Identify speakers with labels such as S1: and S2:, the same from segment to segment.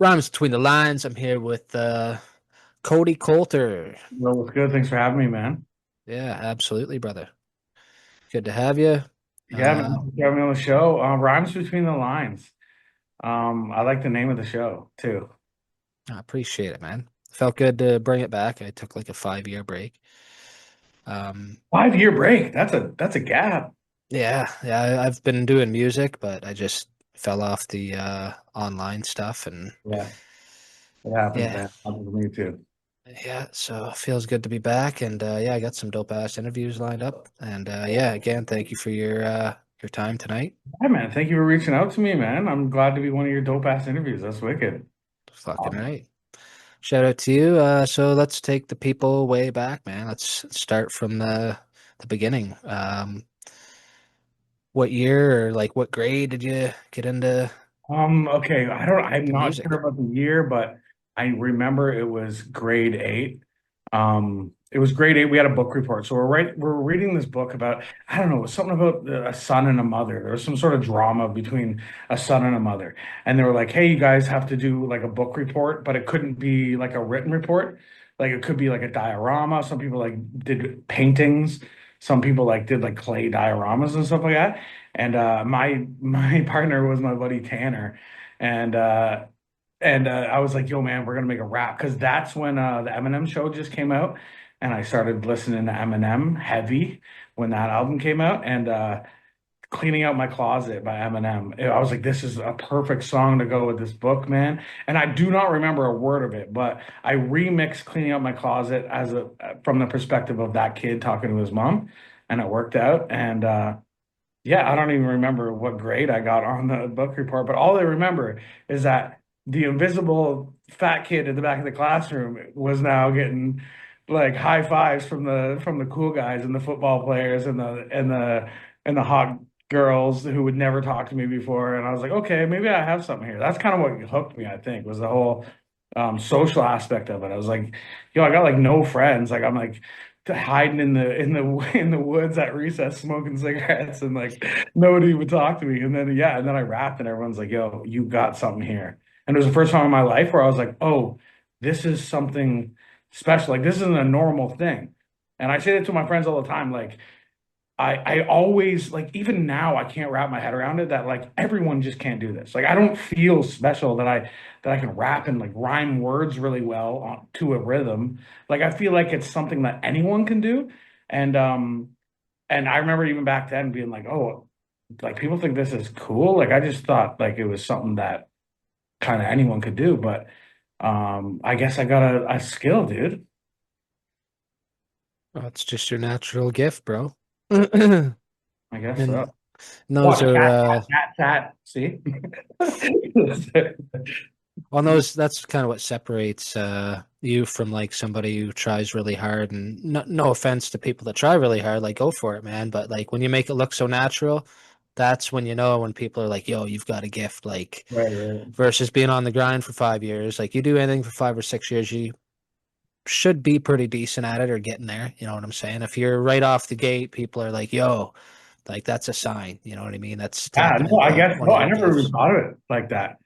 S1: Rhymes between the lines. I'm here with Koty Kolter.
S2: Well, what's good? Thanks for having me, man.
S1: Yeah, absolutely, brother. Good to have you.
S2: Yeah, man. Thanks for having me on the show. Rhymes between the lines. I like the name of the show too.
S1: I appreciate it, man. Felt good to bring it back. I took like a 5 year break. Um,
S2: 5 year break. That's a gap.
S1: yeah, I've been doing music, but I just fell off the online stuff, and
S2: Yeah, it happens,
S1: yeah,
S2: man. Happens to me too.
S1: yeah. So it feels good to be back, and yeah, I got some dope ass interviews lined up, and yeah, again, thank you for your time tonight.
S2: Hi, man. Thank you for reaching out to me, man. I'm glad to be one of your dope ass interviews. That's wicked.
S1: Fucking right. Shout out to you. So let's take the people way back, man. Let's start from the beginning. What year or like what grade did you get into
S2: Okay. I'm
S1: the
S2: not sure
S1: music?
S2: about the year, but I remember it was grade eight. It was grade eight. We had a book report. So we're reading this book about, I don't know, it was something about a son and a mother. There was some sort of drama between a son and a mother. And they were like, hey, you guys have to do like a book report, but it couldn't be like a written report. Like it could be like a diorama. Some people like did paintings. Some people like did like clay dioramas and stuff like that. And my partner was my buddy Tanner, and I was like, "Yo, man, we're gonna make a rap," because that's when the Eminem show just came out, and I started listening to Eminem heavy when that album came out, and "Cleaning Out My Closet" by Eminem. I was like, "This is a perfect song to go with this book, man." And I do not remember a word of it, but I remixed "Cleaning Out My Closet" as a from the perspective of that kid talking to his mom, and it worked out, and. Yeah, I don't even remember what grade I got on the book report, but all I remember is that the invisible fat kid at the back of the classroom was now getting like high fives from the cool guys and the football players and the hot girls who would never talk to me before. And I was like, okay, maybe I have something here. That's kind of what hooked me, I think, was the whole social aspect of it. I was like, yo, I got like no friends. Like I'm like hiding in the woods at recess smoking cigarettes and like nobody would talk to me. And then yeah, and then I rapped and everyone's like, yo, you got something here. And it was the first time in my life where I was like, oh, this is something special. Like this isn't a normal thing. And I say that to my friends all the time, like I always like even now I can't wrap my head around it that like everyone just can't do this. Like I don't feel special that I can rap and like rhyme words really well to a rhythm. Like I feel like it's something that anyone can do. And and I remember even back then being like, oh, like people think this is cool. Like I just thought like it was something that kind of anyone could do. But I guess I got a skill, dude.
S1: Well, it's just your natural gift, bro. And
S2: I guess so.
S1: those
S2: Watch
S1: are
S2: cat. See?
S1: on those. That's kind of what separates you from like somebody who tries really hard. And no offense to people that try really hard, like go for it, man. But like when you make it look so natural, that's when you know when people are like, "Yo, you've got a gift." Like
S2: Right, right.
S1: versus being on the grind for 5 years. Like you do anything for 5 or 6 years, you should be pretty decent at it or getting there. You know what I'm saying? If you're right off the gate, people are like, "Yo." Like that's a sign, you know what I mean? That's
S2: Yeah,
S1: tapping
S2: no, I
S1: into
S2: guess
S1: one
S2: no.
S1: of
S2: I
S1: your
S2: never even
S1: gifts.
S2: thought of it like that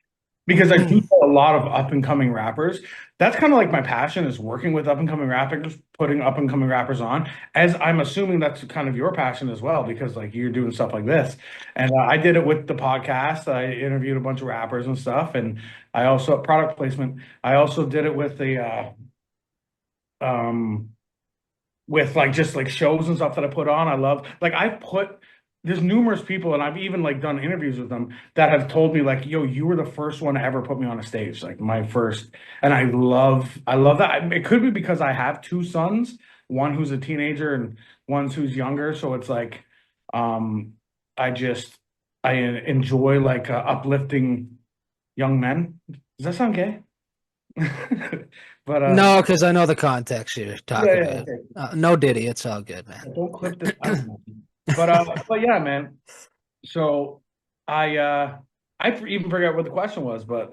S2: because I do know a lot of up and coming rappers. That's kind of like my passion is working with up and coming rappers, putting up and coming rappers on. As I'm assuming that's kind of your passion as well, because like you're doing stuff like this. And I did it with the podcast. I interviewed a bunch of rappers and stuff, and I also product placement. I also did it um with like just like shows and stuff that I put on. I love like I put there's numerous people and I've even like done interviews with them that have told me like, yo, you were the first one to ever put me on a stage, like my first. And I love that. It could be because I have two sons, one who's a teenager and one who's younger. So it's like um I just I enjoy like uplifting young men. Does that sound gay? But
S1: No, because I know the context you're
S2: yeah,
S1: talking
S2: yeah,
S1: about.
S2: okay.
S1: No Diddy, it's all good,
S2: Don't clip this out, man. But yeah, man. So I even forgot what the question was, but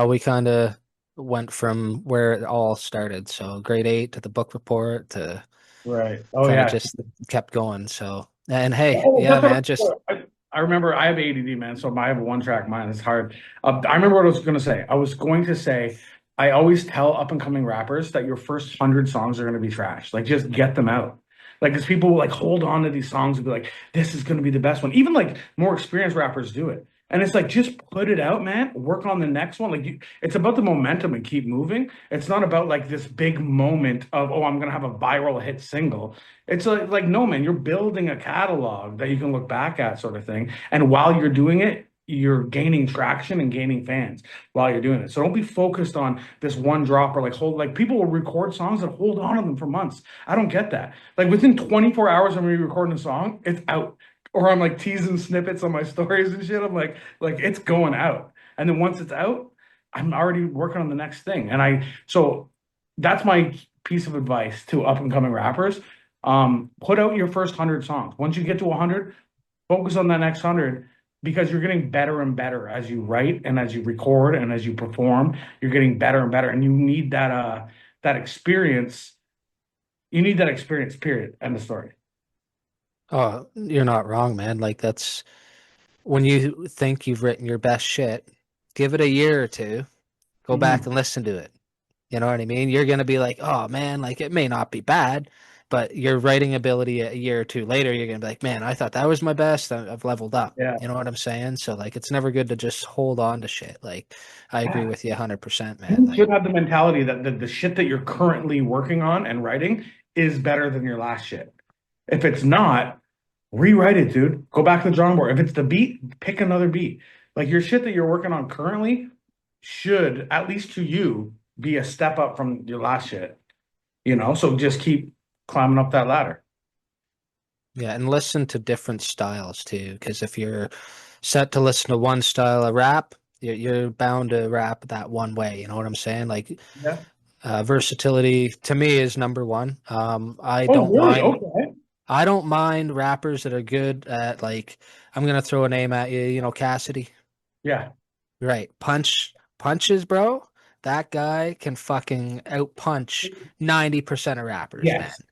S1: we kind of went from where it all started. So grade eight to the book report to
S2: right. Oh
S1: kind of
S2: yeah.
S1: just kept going. So, and hey,
S2: Oh,
S1: yeah,
S2: that's
S1: man, just
S2: what I remember I have ADD, man, so I have a one track mind. It's hard. I remember what I was going to say. I was going to say, I always tell up and coming rappers that your first 100 songs are going to be trash. Like, just get them out. Like, because people will like hold on to these songs and be like, this is going to be the best one. Even like more experienced rappers do it. And it's like, just put it out, man. Work on the next one. Like, it's about the momentum and keep moving. It's not about like this big moment of, oh, I'm going to have a viral hit single. It's like no, man, you're building a catalog that you can look back at, sort of thing. And while you're doing it, you're gaining traction and gaining fans while you're doing it. So don't be focused on this one drop or like hold like people will record songs and hold on to them for months. I don't get that. Like within 24 hours of me recording a song, it's out. Or I'm like teasing snippets on my stories and shit. I'm like it's going out. And then once it's out, I'm already working on the next thing. And so that's my piece of advice to up and coming rappers. Put out your first 100 songs. Once you get to 100, focus on that next 100 because you're getting better and better as you write and as you record and as you perform. You're getting better and better, and you need that experience. You need that experience. Period. End of story.
S1: Oh, you're not wrong, man. Like that's when you think you've written your best shit, give it a year or two, go back
S2: Mhm.
S1: and listen to it. You know what I mean? You're gonna be like, oh man, like it may not be bad, but your writing ability a year or two later, you're gonna be like, man, I thought that was my best. I've leveled up.
S2: Yeah.
S1: You know what I'm saying? So like, it's never good to just hold on to shit. Like, I agree
S2: Yeah.
S1: with you 100%, man.
S2: You should
S1: Like,
S2: have the mentality that the shit that you're currently working on and writing is better than your last shit. If it's not, rewrite it, dude. Go back to the drawing board. If it's the beat, pick another beat. Like your shit that you're working on currently should, at least to you, be a step up from your last shit. So just keep climbing up that ladder.
S1: yeah, and listen to different styles too, because if you're set to listen to one style of rap, you're bound to rap that one way. You know what I'm saying? Like,
S2: Yeah.
S1: versatility to me is number one.
S2: Oh, really? Okay.
S1: I don't mind rappers that are good at like I'm gonna throw a name at you, Cassidy.
S2: Yeah.
S1: Right. Punches, bro. That guy can fucking out punch 90% of rappers, man.
S2: Yes.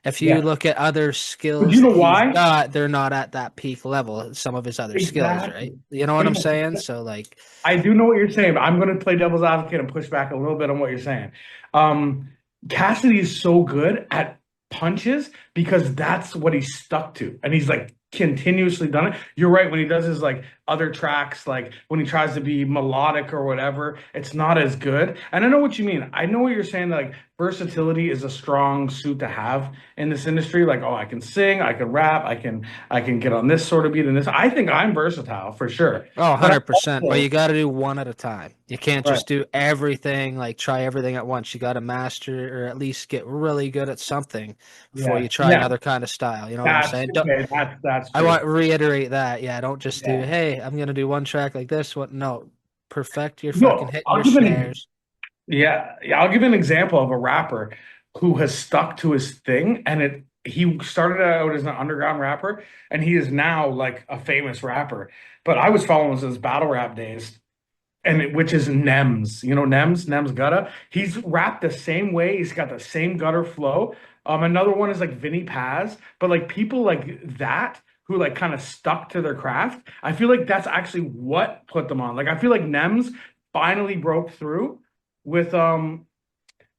S1: If you
S2: Yes.
S1: look at other
S2: But you
S1: skills
S2: know
S1: that he's
S2: why?
S1: got, they're not at that peak level, some of his other skills, right?
S2: Exactly.
S1: You know what
S2: But
S1: I'm
S2: no,
S1: saying? So like,
S2: I do know what you're saying, but I'm going to play devil's advocate and push back a little bit on what you're saying. Um, Cassidy is so good at punches because that's what he's stuck to, and he's like continuously done it. You're right when he does his like other tracks, like when he tries to be melodic or whatever, it's not as good. And I know what you mean. I know what you're saying. Like versatility is a strong suit to have in this industry. Like, oh, I can sing, I can rap, I can get on this sort of beat and this. I think I'm versatile for sure.
S1: oh,
S2: But I
S1: 100%. But you
S2: also,
S1: got to do one at a time. You can't
S2: right.
S1: just do everything, like try everything at once. You got to master or at least get really good at something before
S2: Yeah.
S1: you try
S2: Yeah.
S1: another kind of style. You know what I'm
S2: That's
S1: saying?
S2: okay. That's
S1: I want
S2: true.
S1: to reiterate that. Yeah, don't just do,
S2: Yeah.
S1: hey, I'm gonna do one track like this. What? No, perfect your fucking
S2: No,
S1: hitting
S2: I'll
S1: your
S2: give an
S1: snares.
S2: yeah, yeah, I'll give an example of a rapper who has stuck to his thing and he started out as an underground rapper and he is now like a famous rapper. But I was following his battle rap days which is Nems. You know Nems Gutta. He's rapped the same way. He's got the same gutter flow. Another one is like Vinny Paz, but like people like that who like kind of stuck to their craft. I feel like that's actually what put them on. Like I feel like Nems finally broke through with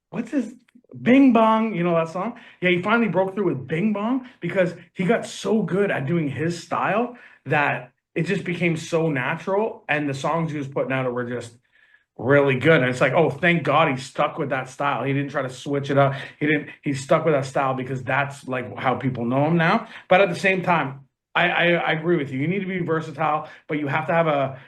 S2: what's his Bing Bong, you know that song? Yeah, he finally broke through with Bing Bong because he got so good at doing his style that it just became so natural and the songs he was putting out were just really good. And it's like, oh, thank God he stuck with that style. He didn't try to switch it up. He stuck with that style because that's like how people know him now. But at the same time, I agree with you. You need to be versatile, but you have to have a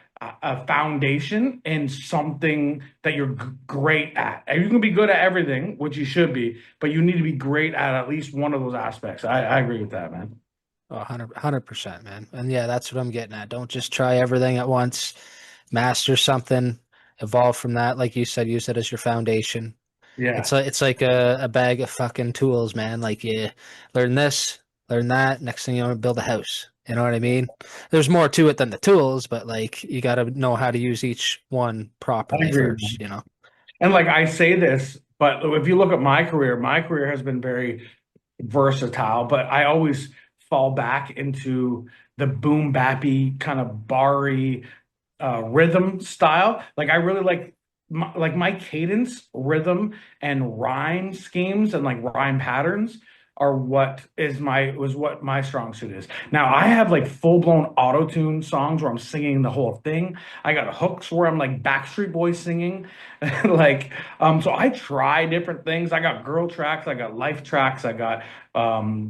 S2: foundation in something that you're great at. And you can be good at everything, which you should be, but you need to be great at least one of those aspects. I agree with that, man.
S1: Oh, 100%, man. And yeah, that's what I'm getting at. Don't just try everything at once. Master something, evolve from that. Like you said, use it as your foundation.
S2: Yeah.
S1: It's like a bag of fucking tools, man. Like you learn this, learn that. Next thing you want to build a house. You know what I mean? There's more to it than the tools, but like you got to know how to use each one
S2: I
S1: properly
S2: agree.
S1: first, you know?
S2: And like I say this, but if you look at my career has been very versatile, but I always fall back into the boom bappy kind of bar-y rhythm style. Like I really like my cadence, rhythm, and rhyme schemes and like rhyme patterns are what my strong suit is. Now I have like full-blown auto-tune songs where I'm singing the whole thing. I got hooks where I'm like Backstreet Boys singing. Like so I try different things. I got girl tracks, I got life tracks, I got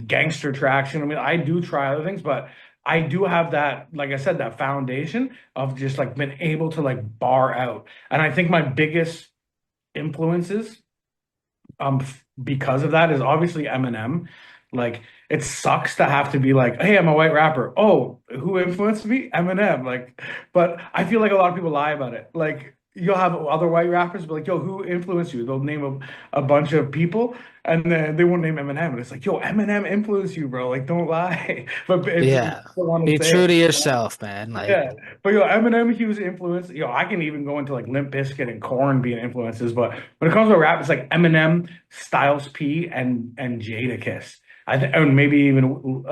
S2: gangster tracks. You know what I mean? I do try other things, but I do have that, like I said, that foundation of just like been able to like bar out. And I think my biggest influences because of that is obviously Eminem. Like it sucks to have to be like, hey, I'm a white rapper. Oh, who influenced me? Eminem. Like, but I feel like a lot of people lie about it. Like you'll have other white rappers be like, yo, who influenced you? They'll name a bunch of people and then they won't name Eminem. And it's like, yo, Eminem influenced you, bro. Like, don't lie. But it's they
S1: Yeah.
S2: don't want to
S1: Be
S2: say
S1: true
S2: it.
S1: to yourself, man. Like,
S2: Yeah, but Eminem, he was influenced. I can even go into like Limp Bizkit and Korn being influences. But when it comes to rap, it's like Eminem, Styles P, and Jadakiss. I think, and maybe even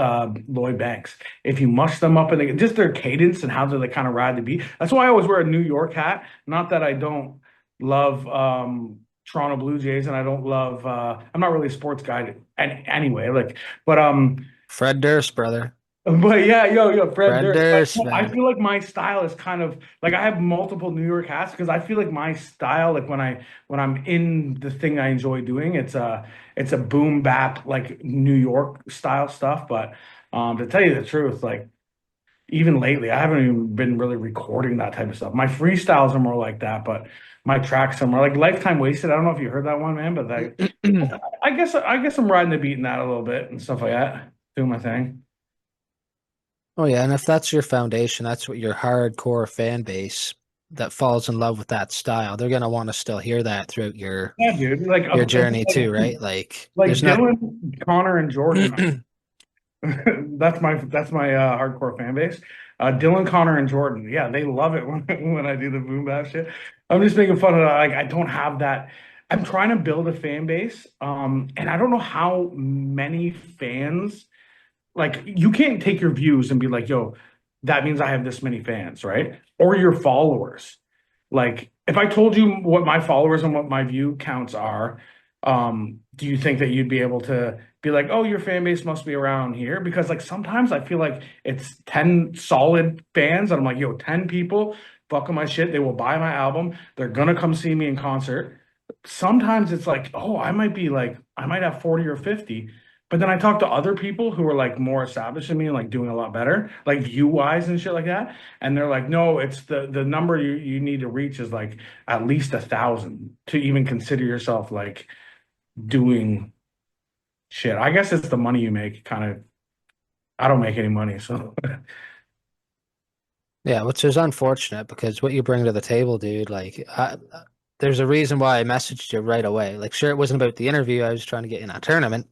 S2: Lloyd Banks. If you mush them up and just their cadence and how they kind of ride the beat. That's why I always wear a New York hat. Not that I don't love Toronto Blue Jays and I don't love. I'm not really a sports guy, and anyway, like, but
S1: Fred Durst, brother.
S2: But yeah, Fred
S1: Fred
S2: Durst.
S1: Durst,
S2: I
S1: man.
S2: feel like my style is kind of like I have multiple New York hats because I feel like my style, like when I'm in the thing I enjoy doing, it's a boom bap like New York style stuff. But to tell you the truth, like even lately, I haven't even been really recording that type of stuff. My freestyles are more like that, but my tracks are more like Lifetime Wasted. I don't know if you heard that one, man, but I guess I'm riding the beat in that a little bit and stuff like that, doing my thing.
S1: Oh yeah, and if that's your foundation, that's what your hardcore fan base that falls in love with that style, they're gonna want to still hear that throughout
S2: Yeah, dude.
S1: your journey too, right? Like
S2: Like
S1: there's not
S2: Dylan, Connor, and Jordan. That's my hardcore fan base. Dylan, Connor, and Jordan. Yeah, they love it when I do the boom bap shit. I'm just making fun of that. Like I don't have that. I'm trying to build a fan base. And I don't know how many fans like you can't take your views and be like, yo, that means I have this many fans, right? Or your followers. Like if I told you what my followers and what my view counts are, do you think that you'd be able to be like, oh, your fan base must be around here? Because like sometimes I feel like it's 10 solid fans, and I'm like, yo, 10 people fucking my shit. They will buy my album. They're gonna come see me in concert. Sometimes it's like, oh, I might have 40 or 50. But then I talk to other people who are like more established than me and like doing a lot better, like view wise and shit like that. And they're like, no, it's the number you need to reach is like at least 1,000 to even consider yourself like doing shit. I guess it's the money you make, kind of. I don't make any money, so
S1: Yeah, which is unfortunate because what you bring to the table, dude, there's a reason why I messaged you right away. Like, sure, it wasn't about the interview. I was trying to get in a tournament,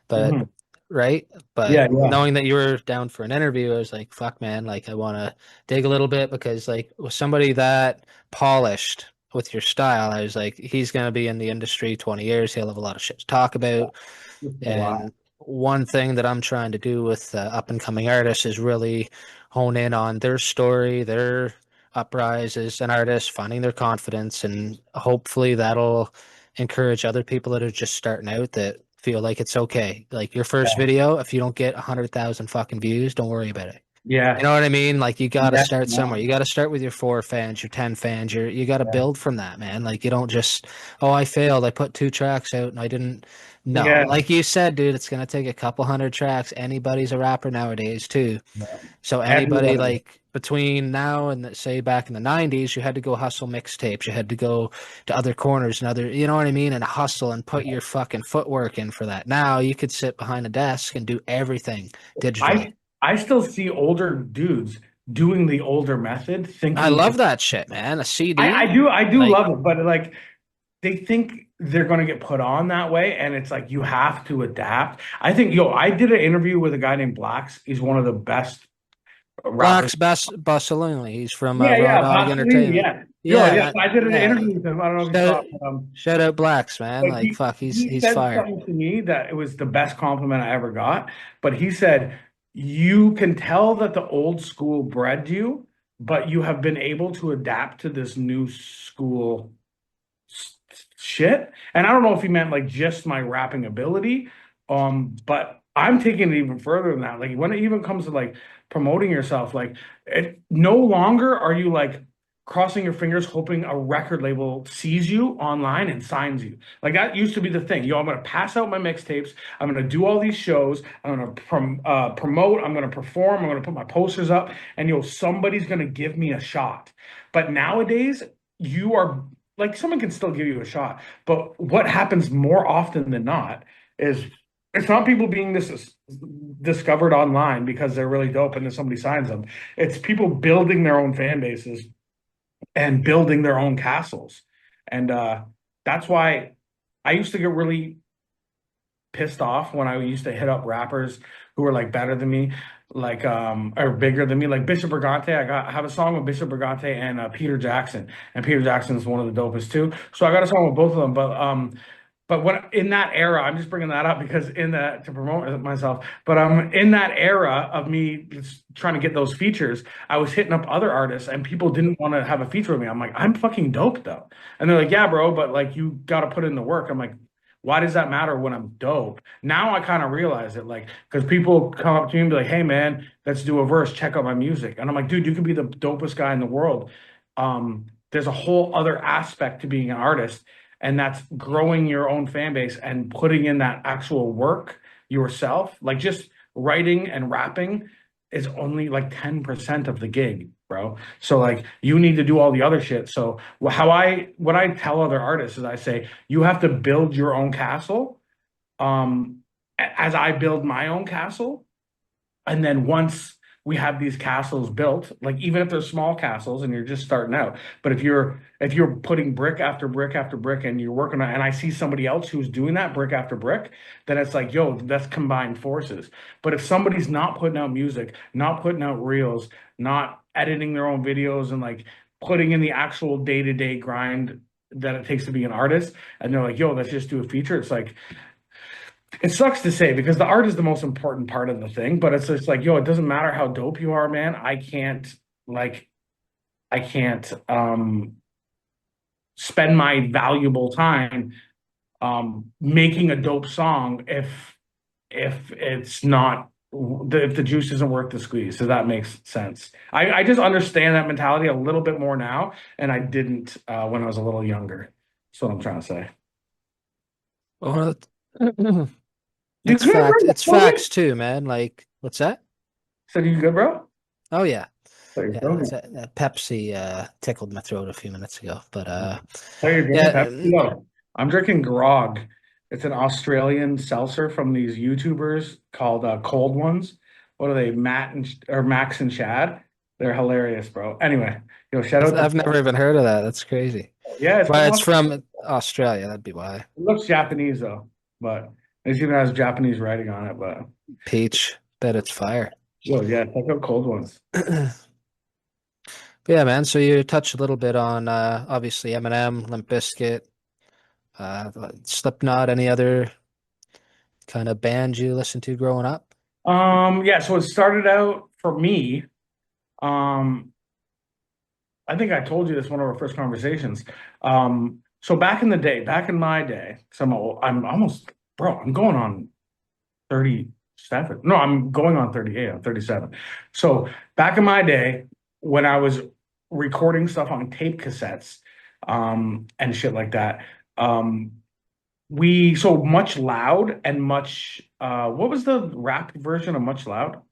S1: but
S2: Mhm.
S1: right. But
S2: Yeah, yeah,
S1: knowing that you were down for an interview, I was like, fuck, man, like, I want to dig a little bit because, like, with somebody that polished with your style, I was like, he's going to be in the industry 20 years. He'll have a lot of shit to talk about.
S2: it's a lot.
S1: And one thing that I'm trying to do with up and coming artists is really hone in on their story, their uprise as an artist, finding their confidence, and hopefully that'll encourage other people that are just starting out that feel like it's okay. Like your first
S2: Yeah,
S1: video, if you don't get 100,000 fucking views, don't worry about it. You
S2: yeah,
S1: know what I mean? Like you got to
S2: yeah,
S1: start somewhere.
S2: no,
S1: You got to start with your 4 fans, your 10 fans. You got to
S2: yeah,
S1: build from that, man. Like you don't just, oh, I failed. I put 2 tracks out and I didn't. No,
S2: yeah,
S1: like you said, dude, it's gonna take a couple hundred tracks. Anybody's a rapper nowadays too.
S2: yeah.
S1: So anybody
S2: Everyone is.
S1: like between now and say back in the 90s, you had to go hustle mixtapes. You had to go to other corners and other, you know what I mean, and hustle and put your fucking footwork in for that. Now you could sit behind a desk and do everything digitally.
S2: I I still see older dudes doing the older method,
S1: I
S2: thinking
S1: love that shit, man. A
S2: I
S1: CD,
S2: do I do
S1: like
S2: love it, but like they think they're going to get put on that way, and it's like you have to adapt. I think I did an interview with a guy named Blacks. He's one of the best rappers.
S1: Black's best Bussolini. He's from
S2: Yeah,
S1: Raw
S2: yeah,
S1: Dog
S2: Vaseline,
S1: Entertainment.
S2: yeah. Yeah,
S1: Yeah,
S2: I did an
S1: yeah.
S2: interview with him. I don't know if you
S1: Shout
S2: saw it,
S1: shout out Blacks, man.
S2: but
S1: Like
S2: he
S1: fuck,
S2: he
S1: he's
S2: said
S1: fire.
S2: something to me that it was the best compliment I ever got. But he said, you can tell that the old school bred you, but you have been able to adapt to this new school shit. And I don't know if he meant like just my rapping ability, but I'm taking it even further than that. Like when it even comes to like promoting yourself, like it no longer are you like crossing your fingers hoping a record label sees you online and signs you. Like that used to be the thing. Yo, I'm gonna pass out my mixtapes. I'm gonna do all these shows. I'm gonna promote. I'm gonna perform. I'm gonna put my posters up, and yo, somebody's gonna give me a shot. But nowadays, you are like someone can still give you a shot. But what happens more often than not is it's not people being discovered online because they're really dope and then somebody signs them. It's people building their own fan bases and building their own castles. And that's why I used to get really pissed off when I used to hit up rappers who were like better than me, like or bigger than me, like Bishop Brigante. I have a song with Bishop Brigante and Peter Jackson, and Peter Jackson is one of the dopest too. So I got a song with both of them, but when in that era, I'm just bringing that up because in that to promote myself. But in that era of me just trying to get those features, I was hitting up other artists, and people didn't want to have a feature with me. I'm like, I'm fucking dope though, and they're like, yeah, bro, but like you got to put in the work. I'm like, why does that matter when I'm dope? Now I kind of realize it, like, because people come up to me and be like, hey, man, let's do a verse. Check out my music. And I'm like, dude, you could be the dopest guy in the world. There's a whole other aspect to being an artist, and that's growing your own fan base and putting in that actual work yourself. Like, just writing and rapping is only like 10% of the gig, bro. So like you need to do all the other shit. So what I tell other artists is I say you have to build your own castle as I build my own castle. And then once we have these castles built, like even if they're small castles and you're just starting out, but if you're putting brick after brick after brick and you're working on, and I see somebody else who's doing that brick after brick, then it's like, yo, that's combined forces. But if somebody's not putting out music, not putting out reels, not editing their own videos and like putting in the actual day-to-day grind that it takes to be an artist, and they're like, yo, let's just do a feature. It's like it sucks to say because the art is the most important part of the thing, but it's just like, yo, it doesn't matter how dope you are, man. Like, I can't spend my valuable time making a dope song if it's not if the juice isn't worth the squeeze. So that makes sense. I just understand that mentality a little bit more now, and I didn't when I was a little younger. That's what I'm trying to say.
S1: Well,
S2: You
S1: it's
S2: good,
S1: fact.
S2: bro?
S1: It's
S2: What?
S1: facts too, man. Like, what's that?
S2: Said you good, bro?
S1: Oh yeah,
S2: There you
S1: yeah.
S2: go.
S1: That Pepsi tickled my throat a few minutes ago. But
S2: Oh, you're drinking
S1: yeah,
S2: Pepsi? No, I'm drinking grog. It's an Australian seltzer from these YouTubers called Cold Ones. What are they? Matt and or Max and Chad. They're hilarious, bro. Anyway, yo, shout out to
S1: I've never even heard of that. That's crazy.
S2: yeah, it's from
S1: Well, it's
S2: Australia.
S1: from Australia. That'd be why.
S2: It looks Japanese though, but it even has Japanese writing on it. But
S1: Peach. Bet it's fire.
S2: yo, yeah, check out Cold Ones.
S1: Yeah, man. So you touched a little bit on obviously Eminem, Limp Bizkit, Slipknot, any other kind of band you listened to growing up?
S2: Yeah, so it started out for me. Um, I think I told you this one of our first conversations. So back in the day, back in my day, so I'm almost, bro, I'm going on 37. No, I'm going on 38. I'm 37. So back in my day, when I was recording stuff on tape cassettes, and shit like that, um, we so Much Loud and Much, what was the rap version of Much Loud?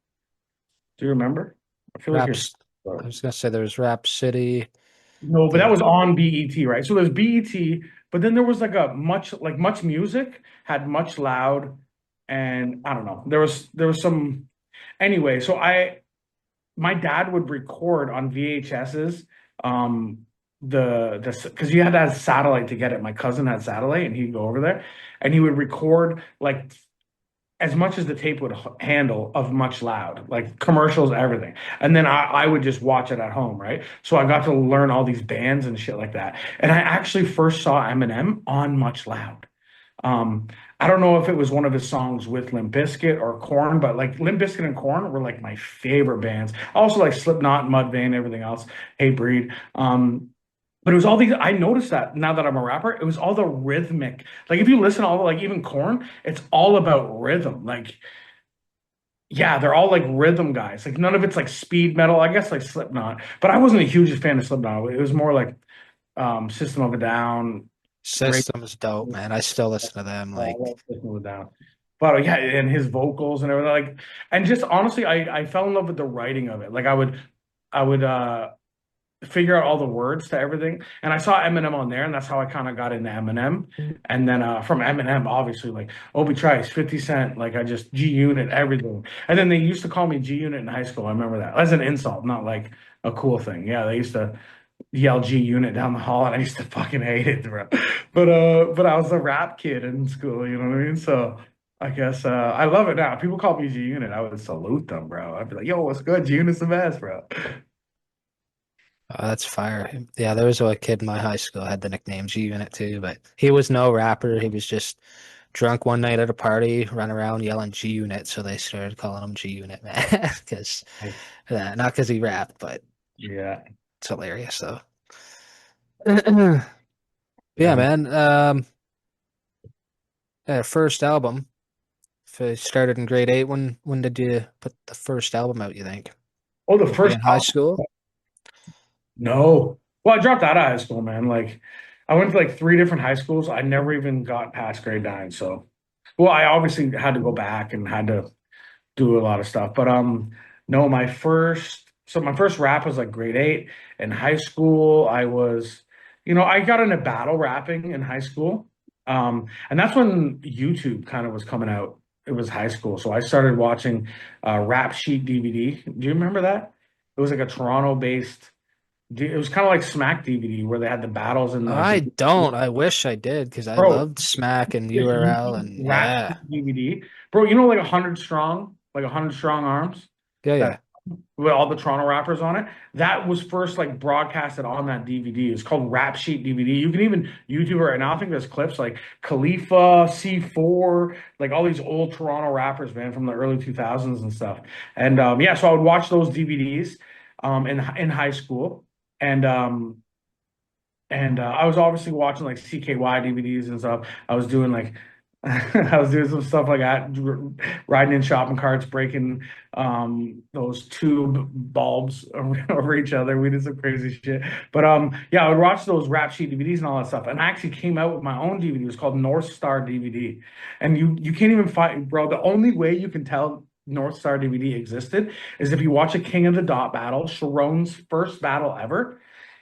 S2: Do you remember? I feel like you're.
S1: Raps. I was gonna say there's Rap City.
S2: No, but that
S1: The
S2: was on BET, right? So there's BET, but then there was like a Much Music had Much Loud, and I don't know. There was some anyway. So I my dad would record on VHSs, the because you had to have satellite to get it. My cousin had satellite, and he'd go over there, and he would record like as much as the tape would handle of Much Loud, like commercials, everything. And then I would just watch it at home, right? So I got to learn all these bands and shit like that. And I actually first saw Eminem on Much Loud. Um, I don't know if it was one of his songs with Limp Bizkit or Korn, but like Limp Bizkit and Korn were like my favorite bands. I also like Slipknot, Mudvayne, everything else, Hatebreed. But it was all these. I noticed that now that I'm a rapper, it was all the rhythmic. Like if you listen to all the like even Korn, it's all about rhythm. Like yeah, they're all like rhythm guys. Like none of it's like speed metal. I guess like Slipknot, but I wasn't a huge fan of Slipknot. It was more like System of a Down, Break.
S1: System is dope, man. I still listen to them.
S2: I
S1: Like,
S2: love System of a Down. But yeah, and his vocals and everything like, and just honestly, I fell in love with the writing of it. Like I would figure out all the words to everything. And I saw Eminem on there, and that's how I kind of got into Eminem. And then from Eminem, obviously, like Obi Trice, 50 Cent, like I just G Unit, everything. And then they used to call me G Unit in high school. I remember that as an insult, not like a cool thing. Yeah, they used to yell G Unit down the hall, and I used to fucking hate it, bro. But I was a rap kid in school, you know what I mean? So I guess I love it now. If people call me G Unit, I would salute them, bro. I'd be like, yo, what's good? G Unit's the best, bro.
S1: that's fire. Yeah, there was a kid in my high school had the nickname G Unit too, but he was no rapper. He was just drunk one night at a party, run around yelling G Unit, so they started calling him G Unit, man. Because not because he rapped, but
S2: Yeah.
S1: it's hilarious though. Yeah,
S2: Yeah.
S1: man. First album. If it started in grade 8, when did you put the first album out, you think?
S2: Oh, the
S1: Were you
S2: first
S1: in high
S2: album?
S1: school?
S2: No. Well, I dropped out of high school, man. Like, I went to like three different high schools. I never even got past grade nine. So, well, I obviously had to go back and had to do a lot of stuff. But no, my first rap was like grade eight. In high school, I got into battle rapping in high school. And that's when YouTube kind of was coming out. It was high school. So I started watching Rap Sheet DVD. Do you remember that? It was like a Toronto-based, it was kind of like Smack DVD where they had the battles in like
S1: I
S2: the
S1: don't. I wish I did because I
S2: bro,
S1: loved Smack and
S2: if you
S1: URL and
S2: rap
S1: yeah.
S2: DVD, bro, you know like 100 strong, like 100 strong arms
S1: Yeah,
S2: that
S1: yeah.
S2: with all the Toronto rappers on it. That was first like broadcasted on that DVD. It's called Rap Sheet DVD. You can even YouTube it right now. I think there's clips like Khalifa, C4, like all these old Toronto rappers, man, from the early 2000s and stuff. And yeah, so I would watch those DVDs in high school. And I was obviously watching like CKY DVDs and stuff. I was doing like I was doing some stuff like that, riding in shopping carts, breaking those tube bulbs over each other. We did some crazy shit. But yeah, I would watch those rap sheet DVDs and all that stuff. And I actually came out with my own DVD. It was called North Star DVD. And you can't even find, bro. The only way you can tell North Star DVD existed is if you watch a King of the Dot battle, Sharon's first battle ever.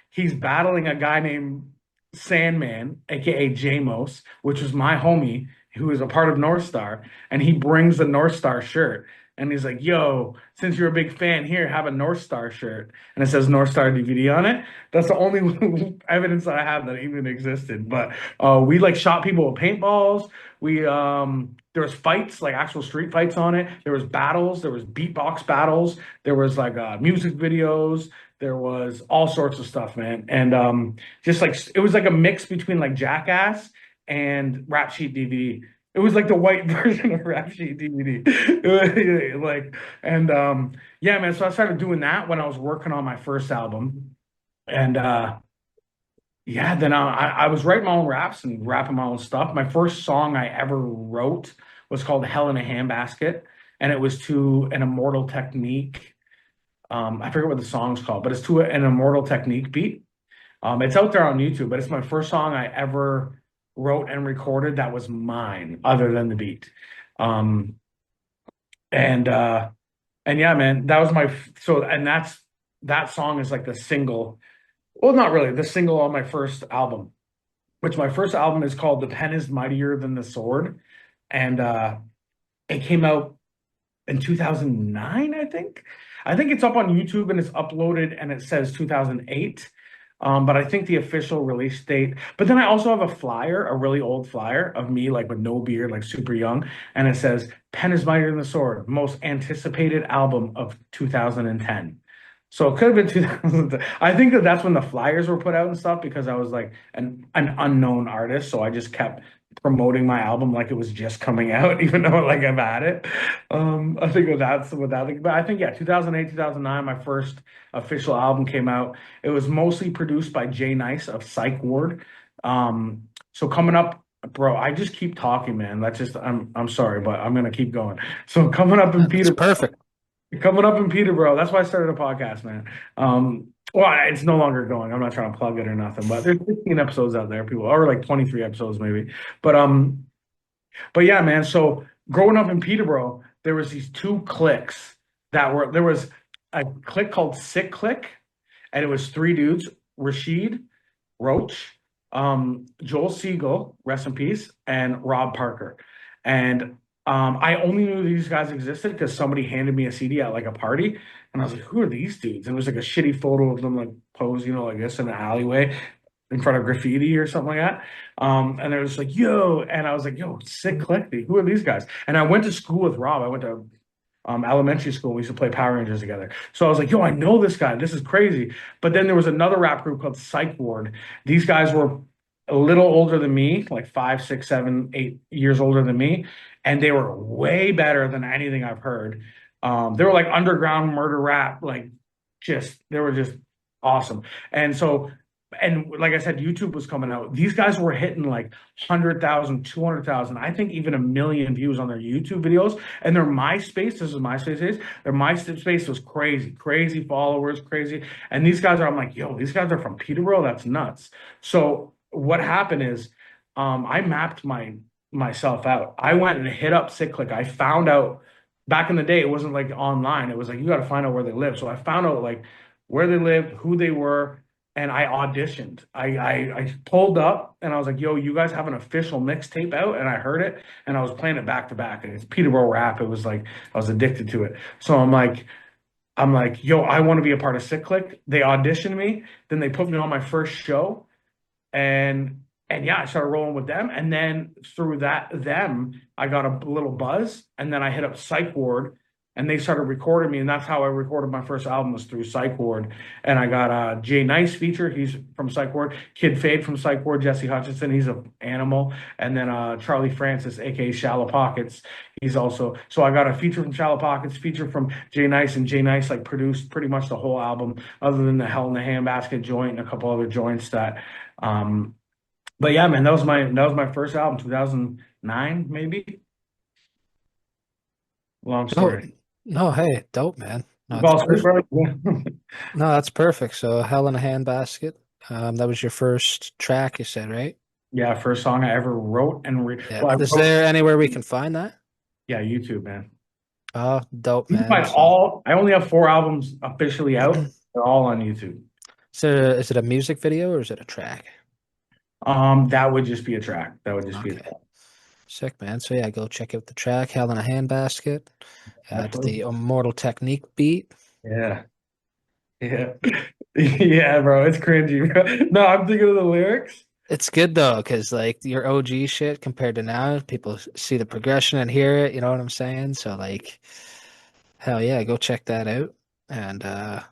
S2: He's battling a guy named Sandman, aka Jamos, which was my homie who is a part of North Star, and he brings the North Star shirt. And he's like, yo, since you're a big fan here, have a North Star shirt. And it says North Star DVD on it. That's the only evidence that I have that even existed. But we like shot people with paintballs. There was fights, like actual street fights on it. There was battles, there was beatbox battles, there was like music videos, there was all sorts of stuff, man. And just like it was like a mix between like Jackass and Rap Sheet DVD. It was like the white version of Rap Sheet DVD. Like and yeah, man. So I started doing that when I was working on my first album, and yeah, then I was writing my own raps and rapping my own stuff. My first song I ever wrote was called "Hell in a Handbasket," and it was to an Immortal Technique. I forget what the song's called, but it's to an Immortal Technique beat. It's out there on YouTube, but it's my first song I ever wrote and recorded that was mine, other than the beat. Um, and and yeah, man, that was and that song is like the single. Well, not really, the single on my first album, which my first album is called "The Pen Is Mightier Than the Sword," and it came out in 2009, I think. I think it's up on YouTube and it's uploaded and it says 2008. But I think the official release date. But then I also have a flyer, a really old flyer of me, like with no beard, like super young, and it says "Pen is Mightier Than the Sword," most anticipated album of 2010. So it could have been 2000. I think that that's when the flyers were put out and stuff because I was like an unknown artist, so I just kept promoting my album like it was just coming out, even though like I've had it. I think that's what that like, but I think yeah, 2008, 2009, my first official album came out. It was mostly produced by Jay Nice of Psych Ward. So coming up, bro, I just keep talking, man. That's just I'm sorry, but I'm gonna keep going. So
S1: That's perfect.
S2: Coming up in Peterborough. That's why I started a podcast, man. Well, it's no longer going. I'm not trying to plug it or nothing, but there's 15 episodes out there, people, or like 23 episodes maybe. But but yeah, man. So growing up in Peterborough, there was these two cliques that were there was a clique called Sick Click, and it was three dudes: Rashid, Roach, Joel Siegel, rest in peace, and Rob Parker. And I only knew these guys existed because somebody handed me a CD at like a party, and I was like, "Who are these dudes?" And it was like a shitty photo of them like posed, like this in an alleyway in front of graffiti or something like that. And they were just like, "Yo," and I was like, "Yo, sick collective. Who are these guys?" And I went to school with Rob. I went to elementary school. We used to play Power Rangers together. So I was like, yo, I know this guy. This is crazy. But then there was another rap group called Psych Ward. These guys were a little older than me, like 5, 6, 7, 8 years older than me. And they were way better than anything I've heard. They were like underground murder rap, like they were just awesome. And so, and like I said, YouTube was coming out. These guys were hitting like 100,000, 200,000, I think even a million views on their YouTube videos. And their MySpace, this is MySpace days, their MySpace was crazy, crazy followers, crazy. And these guys are, I'm like, yo, these guys are from Peterborough. That's nuts. So what happened is I mapped myself out. I went and hit up SickClick. I found out back in the day, it wasn't like online. It was like you got to find out where they live. So I found out like where they lived, who they were, and I auditioned. I pulled up and I was like, "Yo, you guys have an official mixtape out?" And I heard it and I was playing it back to back. And it's Peterborough rap. It was like I was addicted to it. So I'm like, "Yo, I want to be a part of Sick Click." They auditioned me, then they put me on my first show, and yeah, I started rolling with them. And then through them, I got a little buzz. And then I hit up Psych Ward and they started recording me. And that's how I recorded my first album was through Psych Ward. And I got Jay Nice feature. He's from Psych Ward. Kid Fade from Psych Ward. Jesse Hutchinson. He's an animal. And then Charlie Francis, aka Shallow Pockets. He's also so I got a feature from Shallow Pockets, feature from Jay Nice, and Jay Nice like produced pretty much the whole album, other than the Hell in the Handbasket joint and a couple other joints that but yeah, man, that was my first album, 2009, maybe. Long
S1: No,
S2: story.
S1: no, hey, dope, man. No, it's
S2: Ball Street,
S1: perfect.
S2: brother. Yeah.
S1: No, that's perfect. So, Hell in a Handbasket. That was your first track, you said, right?
S2: Yeah, first song I ever wrote and
S1: Yeah.
S2: well, I
S1: Is
S2: wrote,
S1: there anywhere we can find that?
S2: yeah, YouTube, man.
S1: Oh, dope,
S2: You can
S1: man.
S2: find
S1: So,
S2: I only have 4 albums officially out. They're all on YouTube.
S1: is it a music video or is it a track?
S2: That would just be a track. That would just be a
S1: Okay.
S2: track.
S1: Sick, man. So yeah, go check out the track, Hell in a Handbasket. To the
S2: Definitely.
S1: Immortal Technique beat.
S2: Yeah. Yeah. Yeah, bro. It's cringy, bro. No, I'm thinking of the lyrics.
S1: It's good though, because like your OG shit compared to now, people see the progression and hear it, you know what I'm saying? So like hell yeah, go check that out. And yeah,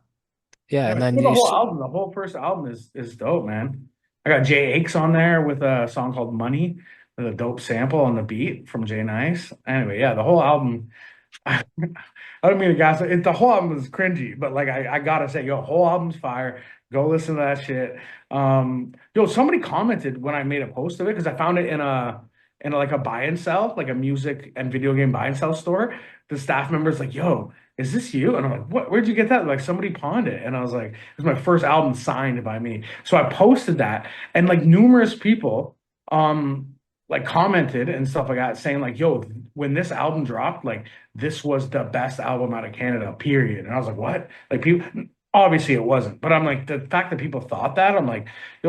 S2: Yeah,
S1: and
S2: man.
S1: then
S2: The
S1: you
S2: whole album, the whole first album is dope, man. I got Jay Aches on there with a song called Money with a dope sample on the beat from Jay Nice. Anyway, yeah, the whole album. I don't mean to gas it. The whole album is cringy, but like I gotta say, yo, whole album's fire. Go listen to that shit. Yo, somebody commented when I made a post of it because I found it like a buy and sell, like a music and video game buy and sell store. The staff member's like, "Yo, is this you?" And I'm like, "What? Where'd you get that?" Like somebody pawned it, and I was like, "It was my first album signed by me." So I posted that, and like numerous people, like commented and stuff like that, saying like, "Yo, when this album dropped, like." This was the best album out of Canada, period. And I was like, what? Like people, obviously it wasn't, but I'm like, the fact that people thought that, I'm like,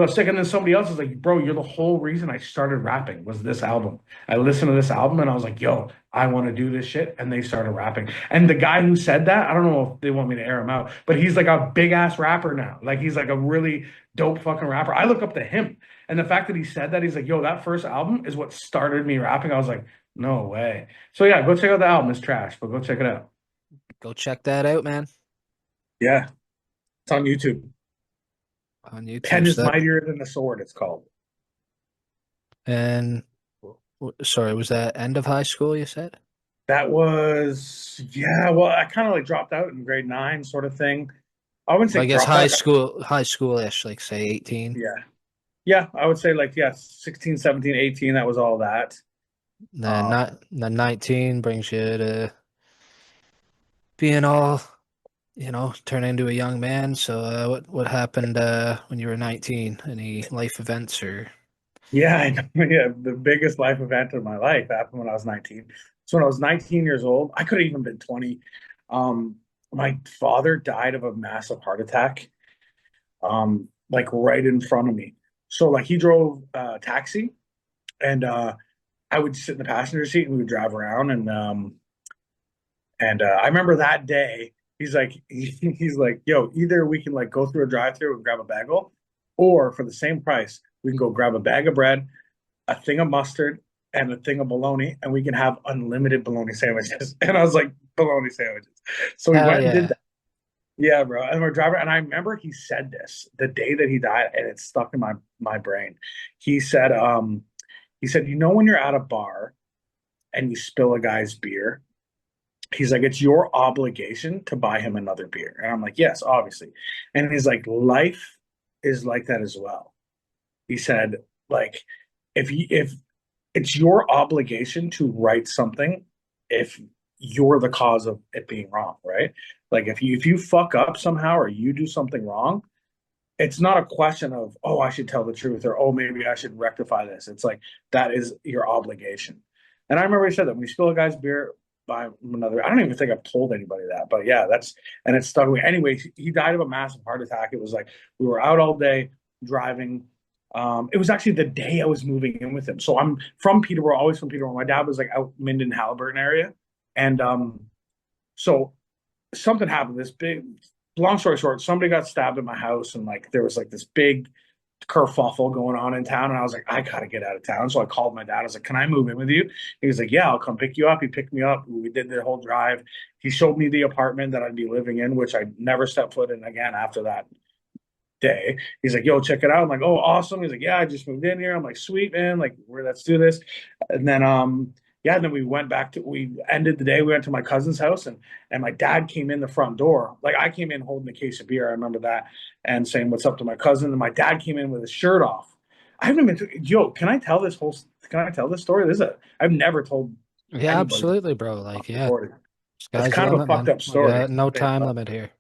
S2: sick. And then somebody else is like, bro, you're the whole reason I started rapping was this album. I listened to this album and I was like, yo, I want to do this shit. And they started rapping. And the guy who said that, I don't know if they want me to air him out, but he's like a big ass rapper now. Like he's like a really dope fucking rapper. I look up to him. And the fact that he said that, he's like, yo, that first album is what started me rapping. I was like, no way. So yeah, go check out the album. It's trash, but go check it out.
S1: go check that out, man,
S2: Yeah, it's on YouTube.
S1: on
S2: Pen
S1: YouTube.
S2: is
S1: So that
S2: mightier than the sword. It's called.
S1: and Sorry, was that end of high school you said?
S2: That was, yeah, well, I kind of like dropped out in grade nine, sort of thing. I wouldn't
S1: Well,
S2: say
S1: I guess
S2: dropped out.
S1: high school-ish, like say 18.
S2: Yeah. Yeah, I would say like, yeah, 16, 17, 18. That was all that.
S1: Then
S2: Um,
S1: not then 19 brings you to being all, turn into a young man. So what happened when you were 19? Any life events or
S2: yeah, I know. Yeah, the biggest life event of my life happened when I was 19. So when I was 19 years old, I could have even been 20. Um, my father died of a massive heart attack, like right in front of me. So like he drove a taxi and I would sit in the passenger seat and we would drive around and I remember that day he's like he's like, yo, either we can like go through a drive-through and grab a bagel, or for the same price we can go grab a bag of bread, a thing of mustard, and a thing of bologna, and we can have unlimited bologna sandwiches. And I was like, bologna sandwiches. So we
S1: hell
S2: went and did
S1: yeah.
S2: that. Yeah, bro. And we're driving, and I remember he said this the day that he died, and it stuck in my brain. He said, you know, when you're at a bar and you spill a guy's beer, he's like, it's your obligation to buy him another beer. And I'm like, yes, obviously. And he's like, life is like that as well. He said, like, if it's your obligation to write something if you're the cause of it being wrong, right? Like if you fuck up somehow or you do something wrong, it's not a question of, oh, I should tell the truth or oh, maybe I should rectify this. It's like that is your obligation. And I remember he said that when you spill a guy's beer by another, I don't even think I've told anybody that, but yeah, that's and it stuck with me. Anyway, he died of a massive heart attack. It was like we were out all day driving. It was actually the day I was moving in with him. So I'm from Peterborough, always from Peterborough. My dad was like out Minden, Halliburton area. And so something happened. This big, long story short, somebody got stabbed in my house, and like there was like this big kerfuffle going on in town. And I was like, I gotta get out of town. So I called my dad. I was like, can I move in with you? He was like, yeah, I'll come pick you up. He picked me up. We did the whole drive. He showed me the apartment that I'd be living in, which I never stepped foot in again after that day. He's like, yo, check it out. I'm like, oh, awesome. He's like, yeah, I just moved in here. I'm like, sweet, man. Like, let's do this. And then, yeah, and then we ended the day. We went to my cousin's house and my dad came in the front door. Like, I came in holding a case of beer. I remember that and saying, what's up to my cousin. And my dad came in with his shirt off. I haven't even, yo, can I tell this story? I've never told
S1: Yeah,
S2: anybody
S1: absolutely, bro. Like, yeah,
S2: recorded. It's
S1: sky's the
S2: kind of a
S1: limit,
S2: fucked
S1: man.
S2: up
S1: We
S2: story.
S1: got no time limit here.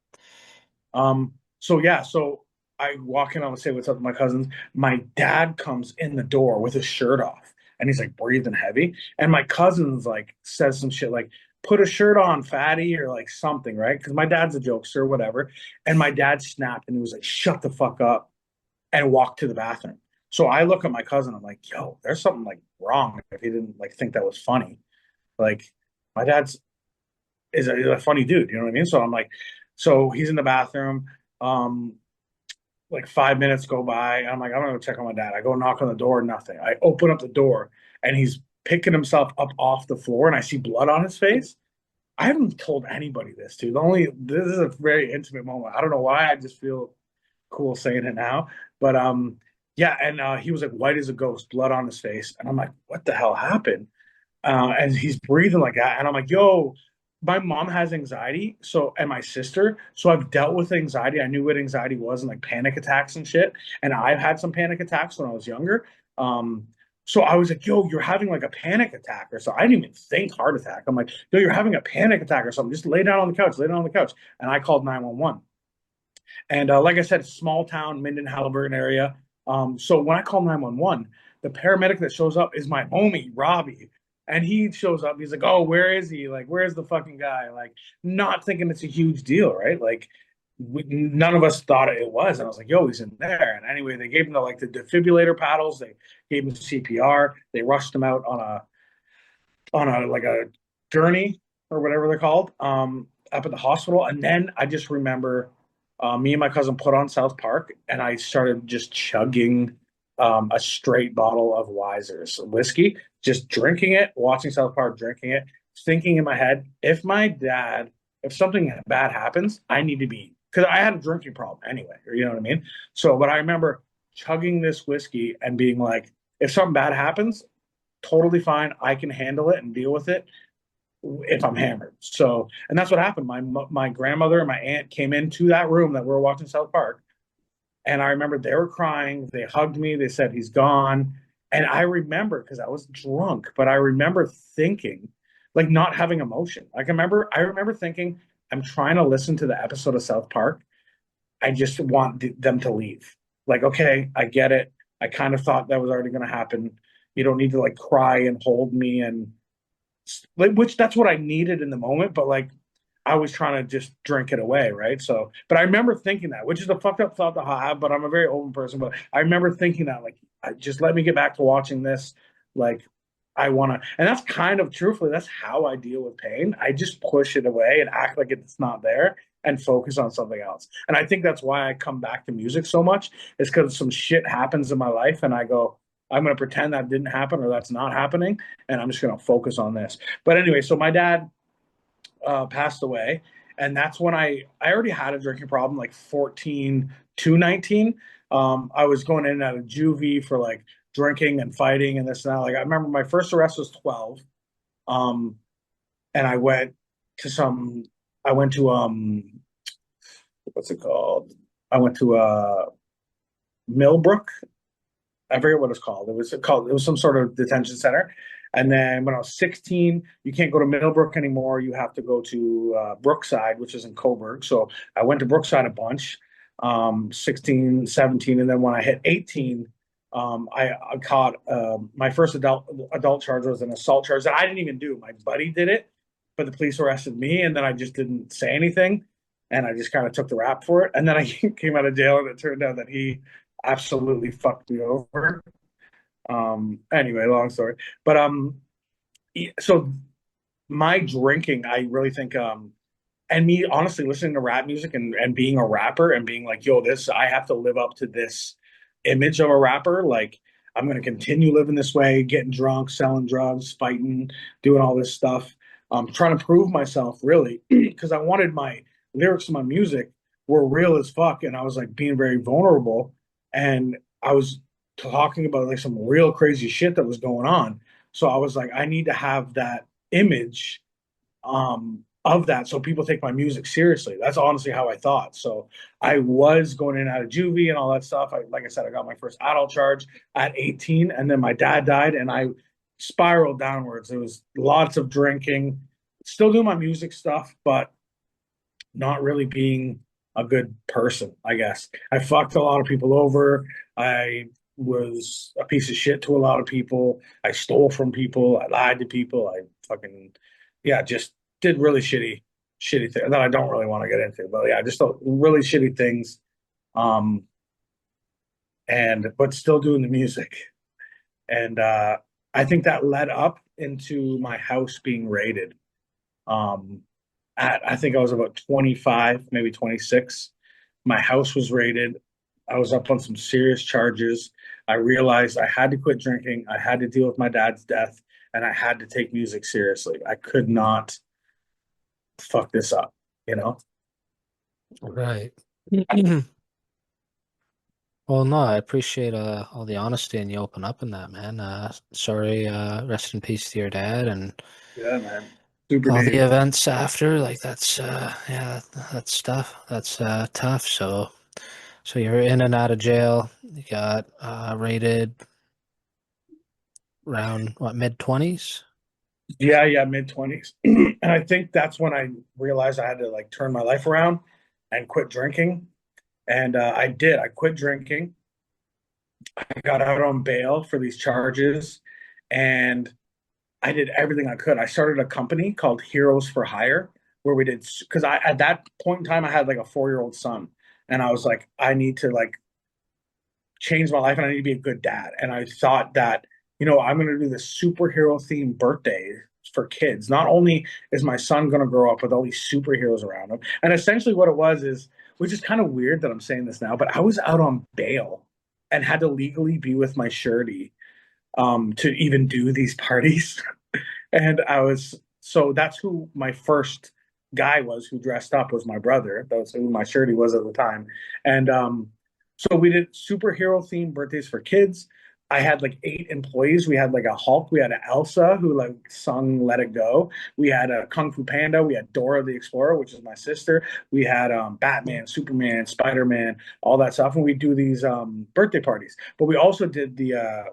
S2: So yeah, so I walk in, I would say what's up to my cousins. My dad comes in the door with his shirt off and he's like breathing heavy. And my cousins like says some shit like, put a shirt on, fatty, or like something, right? Because my dad's a jokester, whatever. And my dad snapped and he was like, shut the fuck up and walked to the bathroom. So I look at my cousin, I'm like, yo, there's something like wrong if he didn't like think that was funny. Like my dad's is a funny dude, you know what I mean? So I'm like, so he's in the bathroom. Um, like 5 minutes go by. I'm like, I'm gonna go check on my dad. I go knock on the door, nothing. I open up the door and he's picking himself up off the floor and I see blood on his face. I haven't told anybody this too. This is a very intimate moment. I don't know why. I just feel cool saying it now. But yeah, and he was like white as a ghost, blood on his face. And I'm like, what the hell happened? And he's breathing like that. And I'm like, yo, my mom has anxiety, so and my sister, so I've dealt with anxiety. I knew what anxiety was and like panic attacks and shit. And I've had some panic attacks when I was younger. Um, so I was like, yo, you're having like a panic attack or so. I didn't even think heart attack. I'm like, yo, you're having a panic attack or something. Just lay down on the couch, lay down on the couch. And I called 911. And like I said, small town, Minden, Halliburton area. So when I call 911, the paramedic that shows up is my homie, Robbie. And he shows up. He's like, oh, where is he? Like, where's the fucking guy? Like, not thinking it's a huge deal, right? Like, none of us thought it was. And I was like, yo, he's in there. And anyway, they gave him the defibrillator paddles. They gave him CPR. They rushed him out on a like a gurney or whatever they're called, up at the hospital. And then I just remember me and my cousin put on South Park, and I started just chugging a straight bottle of Wiser's whiskey, just drinking it, watching South Park, drinking it, thinking in my head, if something bad happens, I need to be because I had a drinking problem anyway, you know what I mean? So, but I remember chugging this whiskey and being like, if something bad happens, totally fine. I can handle it and deal with it if I'm hammered. So, and that's what happened. My grandmother and my aunt came into that room that we were watching South Park, and I remember they were crying. They hugged me. They said he's gone. And I remember because I was drunk, but I remember thinking, like not having emotion. I remember thinking, I'm trying to listen to the episode of South Park. I just want them to leave. Like, okay, I get it. I kind of thought that was already going to happen. You don't need to like cry and hold me and like, which that's what I needed in the moment. But like, I was trying to just drink it away, right? So, but I remember thinking that, which is a fucked up thought to have. But I'm a very open person. But I remember thinking that, like, just let me get back to watching this. Like, I want to, and that's kind of truthfully, that's how I deal with pain. I just push it away and act like it's not there and focus on something else. And I think that's why I come back to music so much. Is because some shit happens in my life, and I go, I'm going to pretend that didn't happen or that's not happening, and I'm just going to focus on this. But anyway, so my dad passed away, and that's when I already had a drinking problem, like 14 to 19. I was going in and out of juvie for like drinking and fighting and this and that. Like I remember my first arrest was 12, um, and to some. I went to what's it called? I went to Millbrook. I forget what it's called. It was some sort of detention center. And then when I was 16, you can't go to Middlebrook anymore. You have to go to Brookside, which is in Coburg. So I went to Brookside a bunch, 16, 17. And then when I hit 18, I caught my first adult charge was an assault charge that I didn't even do. My buddy did it, but the police arrested me. And then I just didn't say anything. And I just kind of took the rap for it. And then I came out of jail, and it turned out that he absolutely fucked me over. Anyway, long story. But so my drinking, I really think and me honestly listening to rap music and being a rapper and being like, yo, this I have to live up to this image of a rapper. Like I'm gonna continue living this way, getting drunk, selling drugs, fighting, doing all this stuff. Trying to prove myself really because I wanted my lyrics to my music were real as fuck, and I was like being very vulnerable, and I was talking about like some real crazy shit that was going on. So I was like, I need to have that image of that so people take my music seriously. That's honestly how I thought. So I was going in and out of juvie and all that stuff. Like I said, I got my first adult charge at 18, and then my dad died, and I spiraled downwards. It was lots of drinking, still doing my music stuff, but not really being a good person, I guess. I fucked a lot of people over. I was a piece of shit to a lot of people. I stole from people. I lied to people. I fucking, yeah, just did really shitty things that I don't really want to get into. But yeah, just really shitty things. Um, but still doing the music. And I think that led up into my house being raided. Um, I think I was about 25, maybe 26. My house was raided. I was up on some serious charges. I realized I had to quit drinking. I had to deal with my dad's death, and I had to take music seriously. I could not fuck this up, you know?
S1: Right. Well, no, I appreciate all the honesty and you open up in that, man. Sorry, rest in peace to your dad and
S2: Yeah, man. Super
S1: all the
S2: Dave.
S1: events after. Like that's yeah, that's tough. That's tough. So you're in and out of jail. You got raided around what, mid-20s?
S2: Yeah, yeah, mid 20s. And I think that's when I realized I had to like turn my life around and quit drinking. And I did. I quit drinking. I got out on bail for these charges, and I did everything I could. I started a company called Heroes for Hire, where we did because I at that point in time I had like a 4-year-old son, and I was like, I need to like change my life, and I need to be a good dad. And I thought that I'm going to do this superhero themed birthday for kids. Not only is my son going to grow up with all these superheroes around him, and essentially what it was is, which is kind of weird that I'm saying this now, but I was out on bail and had to legally be with my surety to even do these parties. And that's who my first guy was who dressed up was my brother. That was who my surety was at the time. And so we did superhero themed birthdays for kids. I had like 8 employees. We had like a Hulk, we had an Elsa who like sung Let It Go. We had a Kung Fu Panda, we had Dora the Explorer, which is my sister. We had Batman, Superman, Spider-Man, all that stuff. And we do these birthday parties. But we also did the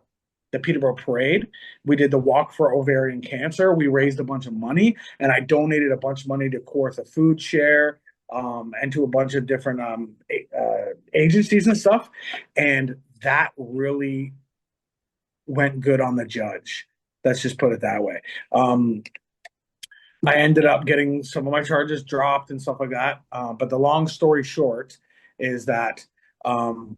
S2: Peterborough Parade. We did the Walk for Ovarian Cancer. We raised a bunch of money, and I donated a bunch of money to Kawartha Food Share, and to a bunch of different agencies and stuff. And that really went good on the judge. Let's just put it that way. Um, I ended up getting some of my charges dropped and stuff like that. But the long story short is that um,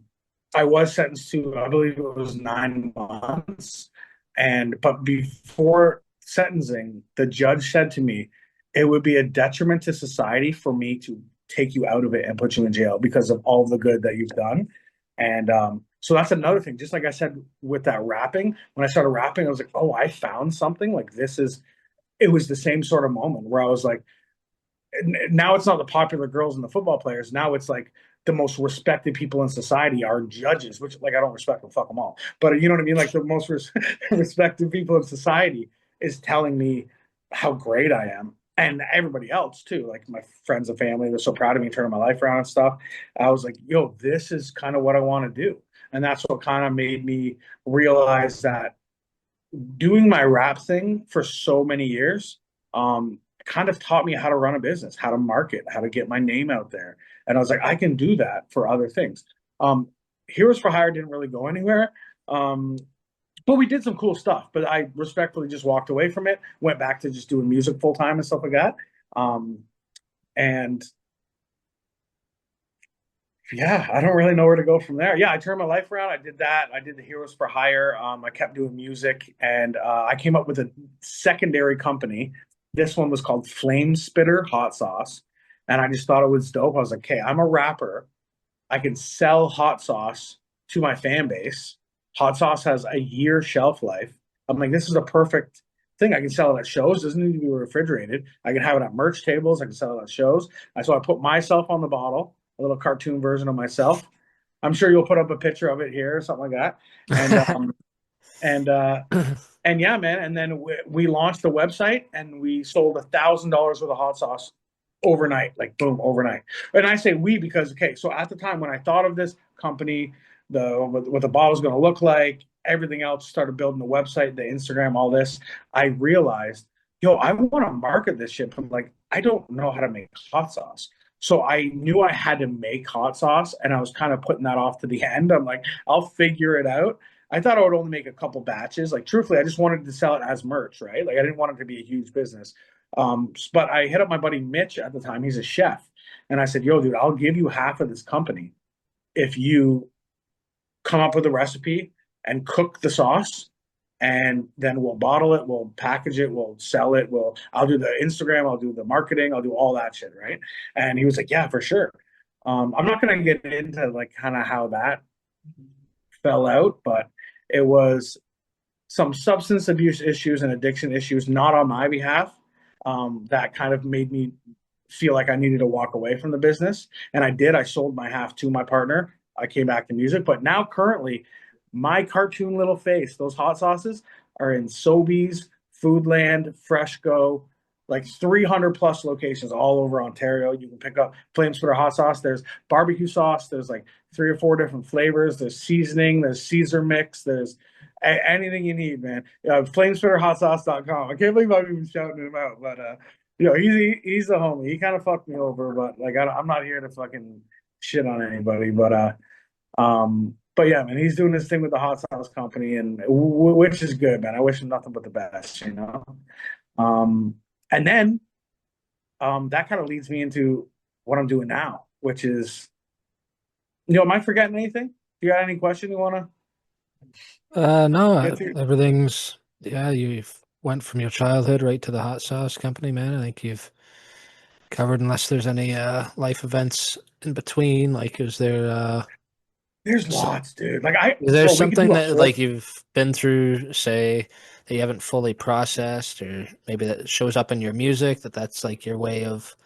S2: I was sentenced to, I believe it was 9 months. But before sentencing, the judge said to me, it would be a detriment to society for me to take you out of it and put you in jail because of all the good that you've done. And so that's another thing. Just like I said with that rapping, when I started rapping, I was like, oh, I found something. Like this is, it was the same sort of moment where I was like, now it's not the popular girls and the football players. Now it's like the most respected people in society are judges, which like I don't respect them, fuck them all. But you know what I mean? Like the most respected people in society is telling me how great I am. And everybody else too, like my friends and family, they're so proud of me turning my life around and stuff. I was like, yo, this is kind of what I want to do. And that's what kind of made me realize that doing my rap thing for so many years kind of taught me how to run a business, how to market, how to get my name out there. And I was like, I can do that for other things. Um, Heroes for Hire didn't really go anywhere. Um, but we did some cool stuff, but I respectfully just walked away from it, went back to just doing music full time and stuff like that. Um, and yeah, I don't really know where to go from there. Yeah, I turned my life around. I did that. I did the Heroes for Hire. I kept doing music, and I came up with a secondary company. This one was called Flame Spitter Hot Sauce, and I just thought it was dope. I was like, "Okay, I'm a rapper. I can sell hot sauce to my fan base. Hot sauce has a year shelf life. I'm like, this is a perfect thing. I can sell it at shows. Doesn't need to be refrigerated. I can have it at merch tables. I can sell it at shows. So I put myself on the bottle, a little cartoon version of myself. I'm sure you'll put up a picture of it here or something like that. And and uh, and yeah, man. And then we launched the website and we sold $1,000 worth of hot sauce overnight, like boom, overnight. And I say we because okay, so at the time when I thought of this company, what the bottle was going to look like, everything else, started building the website, the Instagram, all this. I realized, yo, I want to market this shit. I'm like, I don't know how to make hot sauce. So I knew I had to make hot sauce, and I was kind of putting that off to the end. I'm like, I'll figure it out. I thought I would only make a couple batches. Like, truthfully, I just wanted to sell it as merch, right? Like, I didn't want it to be a huge business. But I hit up my buddy Mitch at the time. He's a chef. And I said, yo, dude, I'll give you half of this company if you come up with a recipe and cook the sauce. And then we'll bottle it, we'll package it, we'll sell it. I'll do the Instagram, I'll do the marketing, I'll do all that shit, right? And he was like, yeah, for sure. I'm not going to get into like kind of how that fell out, but it was some substance abuse issues and addiction issues, not on my behalf, that kind of made me feel like I needed to walk away from the business. And I did. I sold my half to my partner. I came back to music. But now, currently, my cartoon little face, those hot sauces are in Sobeys, Foodland, Freshco, like 300 plus locations all over Ontario. You can pick up Flames for hot sauce. There's barbecue sauce. There's like 3 or 4 different flavors. There's seasoning. There's Caesar mix. There's anything you need, man. Flamesplitterhotsauce.com. I can't believe I'm even shouting him out, but he's the homie. He kind of fucked me over, but like I'm not here to fucking shit on anybody, but yeah, man, he's doing this thing with the hot sauce company, and which is good, man. I wish him nothing but the best, you know. Um, and then that kind of leads me into what I'm doing now, which is, am I forgetting anything? Do you got any question you want to
S1: No,
S2: get to?
S1: everything's, yeah, you've went from your childhood right to the hot sauce company, man. I think you've covered, unless there's any life events in between. Like,
S2: There's
S1: s-
S2: lots, dude.
S1: is there
S2: Bro, we could
S1: something
S2: do a
S1: that
S2: whole.
S1: like you've been through, say, that you haven't fully processed, or maybe that shows up in your music, that's like your way of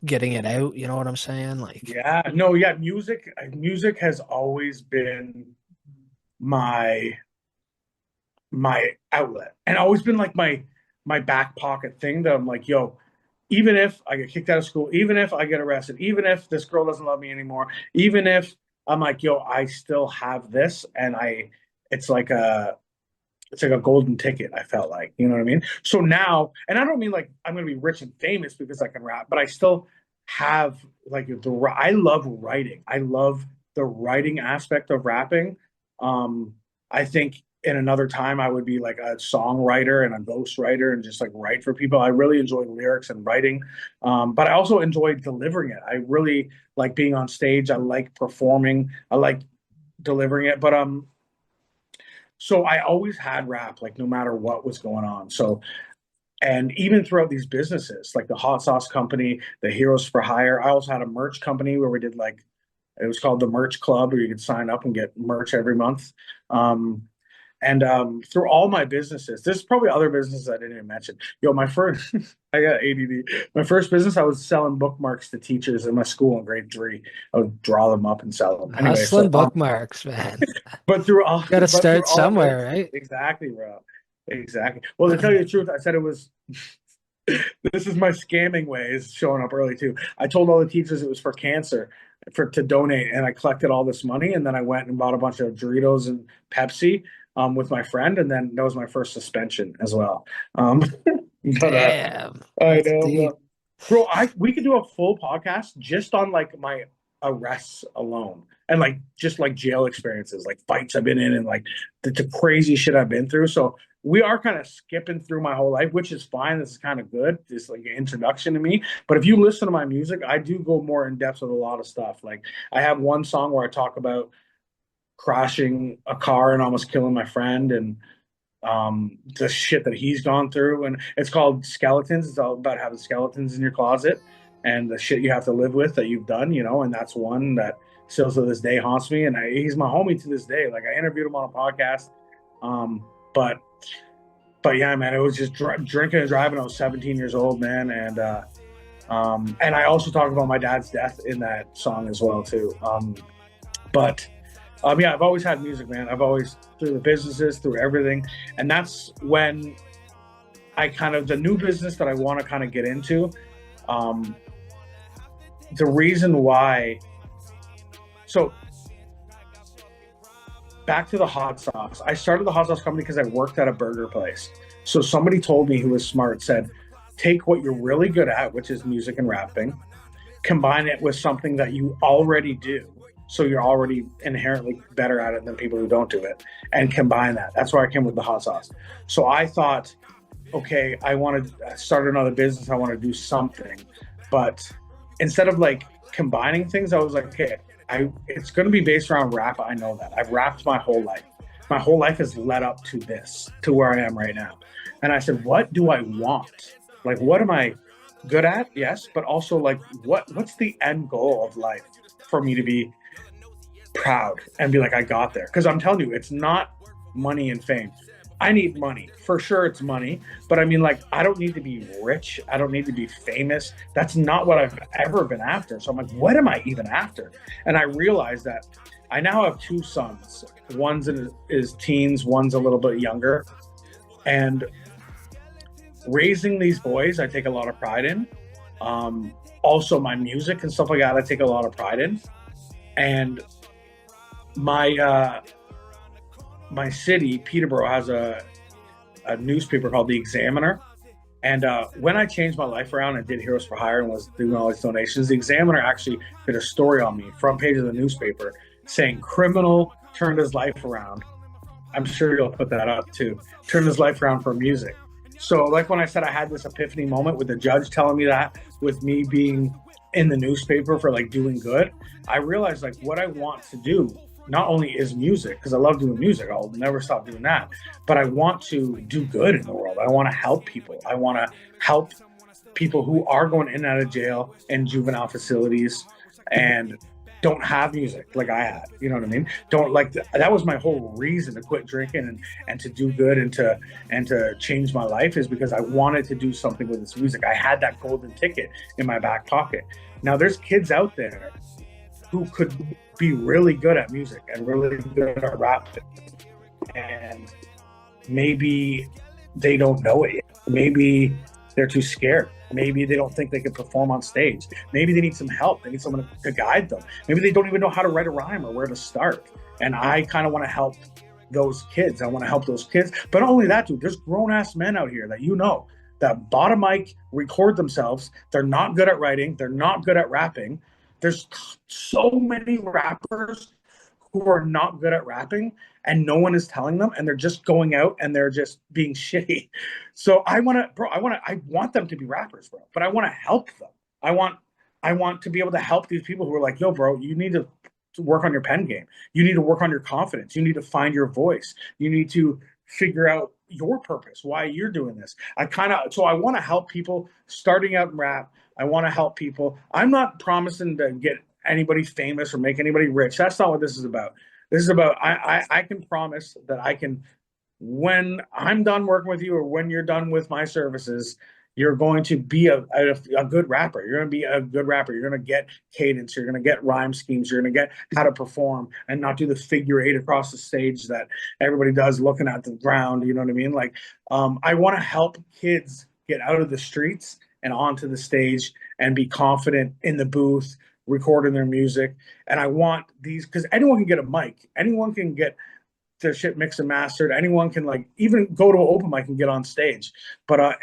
S1: getting it out? You know what I'm saying? Like,
S2: Yeah, no, yeah, music has always been. my my outlet, and always been like my back pocket thing that I'm like, yo, even if I get kicked out of school, even if I get arrested, even if this girl doesn't love me anymore, even if I'm like, yo, I still have this, and it's like a it's like a golden ticket. I felt like, you know what I mean? So now, and I don't mean like I'm gonna be rich and famous because I can rap, but I still have like I love writing. I love the writing aspect of rapping. I think in another time I would be like a songwriter and a ghostwriter and just like write for people. I really enjoy lyrics and writing, but I also enjoy delivering it. I really like being on stage. I like performing. I like delivering it. But so I always had rap, like no matter what was going on. So, and even throughout these businesses, like the hot sauce company, the Heroes for Hire, I also had a merch company where we did like, it was called the Merch Club, where you could sign up and get merch every month. Um, and through all my businesses, there's probably other businesses I didn't even mention. Yo, my first, I got ADD. My first business, I was selling bookmarks to teachers in my school in grade three. I would draw them up and sell them. Anyway,
S1: Hustling
S2: so
S1: bookmarks, man.
S2: but through all
S1: Got to
S2: but through
S1: start
S2: all of
S1: somewhere,
S2: this,
S1: right?
S2: exactly, bro. Exactly. Well, to tell you the truth, I said it was this is my scamming ways showing up early too. I told all the teachers it was for cancer, for to donate, and I collected all this money, and then I went and bought a bunch of Doritos and Pepsi with my friend, and then that was my first suspension as well. Um, but
S1: Damn,
S2: I
S1: that's
S2: know,
S1: deep.
S2: bro. I we could do a full podcast just on like my arrests alone, and like just like jail experiences, like fights I've been in, and like the crazy shit I've been through. So we are kind of skipping through my whole life, which is fine. This is kind of good. This like an introduction to me. But if you listen to my music, I do go more in depth with a lot of stuff. Like I have one song where I talk about crashing a car and almost killing my friend, and the shit that he's gone through. And it's called Skeletons. It's all about having skeletons in your closet and the shit you have to live with that you've done, you know. And that's one that still to this day haunts me. And he's my homie to this day. Like I interviewed him on a podcast. Um, but but yeah, man, it was just drinking and driving. I was 17 years old, man, and I also talk about my dad's death in that song as well too. But yeah, I've always had music, man. I've always through the businesses, through everything, and that's when I kind of the new business that I want to kind of get into. Um, the reason why, so back to the hot sauce. I started the hot sauce company because I worked at a burger place. So somebody told me who was smart said, take what you're really good at, which is music and rapping, combine it with something that you already do. So you're already inherently better at it than people who don't do it, and combine that. That's why I came with the hot sauce. So I thought, okay, I want to start another business. I want to do something. But instead of like combining things, I was like, okay, it's going to be based around rap. I know that. I've rapped my whole life. My whole life has led up to this, to where I am right now. And I said, what do I want? Like, what am I good at? Yes, but also like, what's the end goal of life for me to be proud and be like, I got there? Because I'm telling you, it's not money and fame. I need money for sure. It's money, but I mean, like, I don't need to be rich. I don't need to be famous. That's not what I've ever been after. So I'm like, what am I even after? And I realized that I now have two sons. One's in his teens, one's a little bit younger. And raising these boys, I take a lot of pride in. Also, my music and stuff like that, I take a lot of pride in. And my my city, Peterborough, has a newspaper called The Examiner. And when I changed my life around and did Heroes for Hire and was doing all these donations, The Examiner actually did a story on me, front page of the newspaper, saying criminal turned his life around. I'm sure you'll put that up too. Turned his life around for music. So, like when I said I had this epiphany moment with the judge telling me that, with me being in the newspaper for like doing good, I realized like what I want to do not only is music, because I love doing music, I'll never stop doing that, but I want to do good in the world. I want to help people. I want to help people who are going in and out of jail and juvenile facilities and don't have music like I had. You know what I mean? Don't like that was my whole reason to quit drinking and to do good and to change my life, is because I wanted to do something with this music. I had that golden ticket in my back pocket. Now there's kids out there who could be really good at music and really good at rap, and maybe they don't know it yet. Maybe they're too scared. Maybe they don't think they can perform on stage. Maybe they need some help. They need someone to guide them. Maybe they don't even know how to write a rhyme or where to start. And I kind of want to help those kids. I want to help those kids. But not only that, dude, there's grown ass men out here that that bought a mic, record themselves. They're not good at writing. They're not good at rapping. There's so many rappers who are not good at rapping and no one is telling them, and they're just going out and they're just being shitty. So I want them to be rappers, bro, but I want to help them. I want to be able to help these people who are like, yo, bro, you need to work on your pen game. You need to work on your confidence. You need to find your voice. You need to figure out your purpose, why you're doing this. So I want to help people starting out in rap. I want to help people. I'm not promising to get anybody famous or make anybody rich. That's not what this is about. This is about I can promise that I can, when I'm done working with you or when you're done with my services, you're going to be a good rapper. You're going to be a good rapper. You're going to get cadence. You're going to get rhyme schemes. You're going to get how to perform and not do the figure eight across the stage that everybody does looking at the ground. You know what I mean? Like, I want to help kids get out of the streets and onto the stage and be confident in the booth, recording their music. And I want these, because anyone can get a mic. Anyone can get their shit mixed and mastered. Anyone can like even go to an open mic and get on stage. But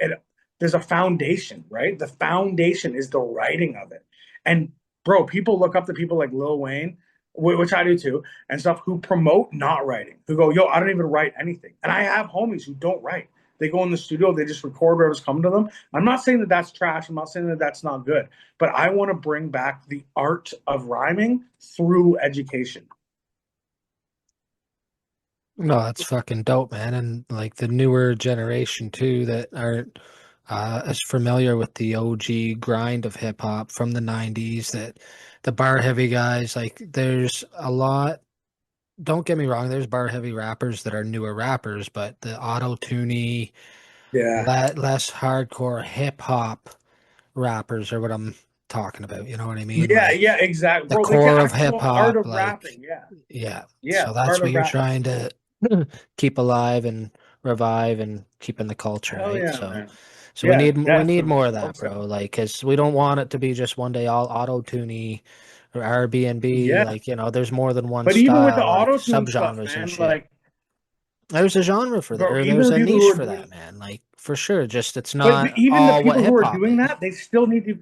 S2: there's a foundation, right? The foundation is the writing of it. And bro, people look up to people like Lil Wayne, which I do too, and stuff, who promote not writing, who go, yo, I don't even write anything. And I have homies who don't write. They go in the studio, they just record whatever's coming to them. I'm not saying that that's trash. I'm not saying that that's not good, but I want to bring back the art of rhyming through education.
S1: No, that's fucking dope, man. And like the newer generation too that aren't as familiar with the OG grind of hip hop from the 90s, that the bar heavy guys, like there's a lot, don't get me wrong, there's bar heavy rappers that are newer rappers, but the auto-tuney,
S2: Yeah.
S1: less hardcore hip hop rappers are what I'm talking about. You know what I mean?
S2: Yeah,
S1: Like
S2: yeah, exactly.
S1: the
S2: Bro, like the
S1: core of hip
S2: actual art
S1: hop,
S2: of
S1: like
S2: rapping. Yeah.
S1: yeah.
S2: Yeah,
S1: So
S2: the
S1: that's
S2: art
S1: what
S2: of
S1: you're
S2: rapping.
S1: trying to keep alive and revive and keep in the culture,
S2: Hell
S1: right?
S2: yeah,
S1: So
S2: man.
S1: so
S2: Yeah,
S1: we need
S2: definitely.
S1: more of
S2: Well
S1: that,
S2: said.
S1: bro. Like, cause we don't want it to be just one day all auto-tuney or Airbnb.
S2: Yeah.
S1: Like, you know, there's more than one
S2: But even with the
S1: style, like
S2: auto tune stuff,
S1: subgenres and
S2: man,
S1: shit.
S2: like,
S1: There's a genre for that,
S2: bro,
S1: or
S2: even
S1: there's
S2: the
S1: a
S2: people who
S1: niche
S2: are
S1: for that,
S2: doing,
S1: man. Like, for sure. Just it's
S2: but
S1: not
S2: even the
S1: all what
S2: people who
S1: hip
S2: are
S1: hop
S2: doing
S1: is.
S2: that, they still need to,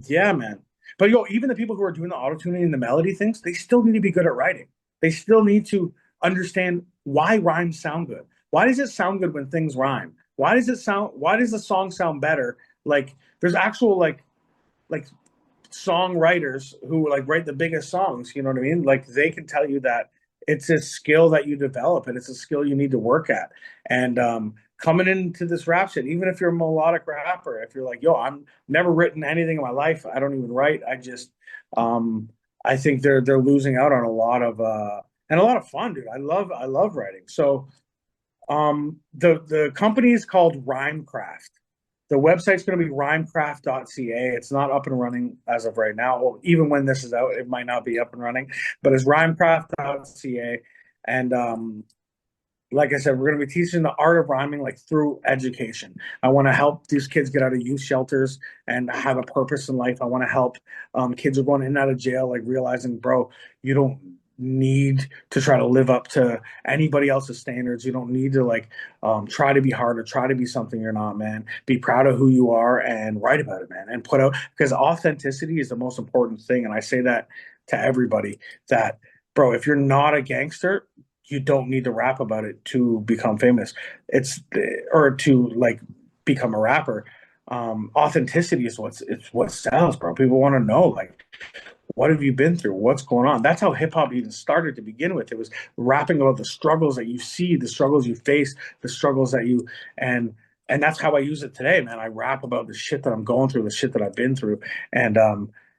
S2: yeah, man. But yo, even the people who are doing the auto tuning and the melody things, they still need to be good at writing. They still need to understand why rhymes sound good. Why does it sound good when things rhyme? Why does the song sound better? Like, there's actual like songwriters who like write the biggest songs, you know what I mean? Like they can tell you that it's a skill that you develop and it's a skill you need to work at. And coming into this rap shit, even if you're a melodic rapper, if you're like, yo, I'm never written anything in my life, I don't even write. Um I think they're losing out on a lot of and a lot of fun, dude. I love writing. So the company is called Rhymecraft. The website's going to be rhymecraft.ca. It's not up and running as of right now. Well, even when this is out, it might not be up and running, but it's rhymecraft.ca. And like I said, we're going to be teaching the art of rhyming like through education. I want to help these kids get out of youth shelters and have a purpose in life. I want to help kids who are going in and out of jail, like realizing, bro, you don't need to try to live up to anybody else's standards. You don't need to like try to be hard or try to be something you're not, man. Be proud of who you are and write about it, man. And put out, because authenticity is the most important thing. And I say that to everybody that, bro, if you're not a gangster, you don't need to rap about it to become famous. It's or to like become a rapper. Authenticity is it's what sells, bro. People want to know like what have you been through? What's going on? That's how hip hop even started to begin with. It was rapping about the struggles that you see, the struggles you face, the struggles that you and and that's how I use it today, man. I rap about the shit that I'm going through, the shit that I've been through, and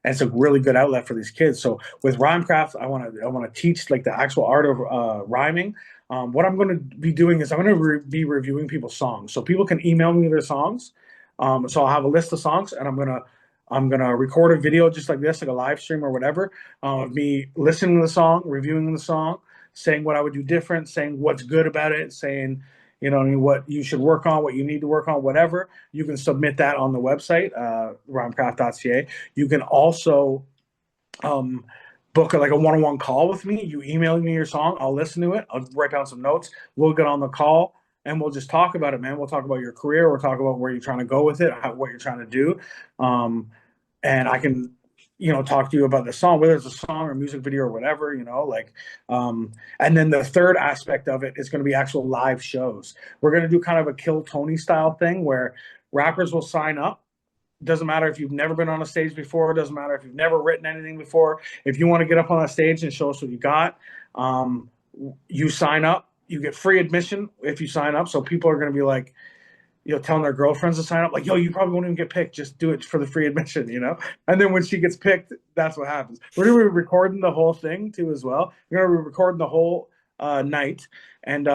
S2: it's a really good outlet for these kids. So with Rhymecraft, I want to teach like the actual art of rhyming. What I'm going to be doing is I'm going to be reviewing people's songs, so people can email me their songs. So I'll have a list of songs, and I'm gonna I'm gonna record a video just like this, like a live stream or whatever, of me listening to the song, reviewing the song, saying what I would do different, saying what's good about it, saying, what you should work on, what you need to work on, whatever. You can submit that on the website, rhymecraft.ca. You can also um, book like a one-on-one call with me. You email me your song, I'll listen to it, I'll write down some notes. We'll get on the call and we'll just talk about it, man. We'll talk about your career. We'll talk about where you're trying to go with it, what you're trying to do. And I can, talk to you about the song, whether it's a song or music video or whatever, and then the third aspect of it is going to be actual live shows. We're going to do kind of a Kill Tony style thing where rappers will sign up. Doesn't matter if you've never been on a stage before. It doesn't matter if you've never written anything before. If you want to get up on a stage and show us what you got, um, you sign up. You get free admission if you sign up. So people are going to be like, telling their girlfriends to sign up. Like, yo, you probably won't even get picked. Just do it for the free admission. And then when she gets picked, that's what happens. We're going to be recording the whole thing too, as well. We're going to be recording the whole night, and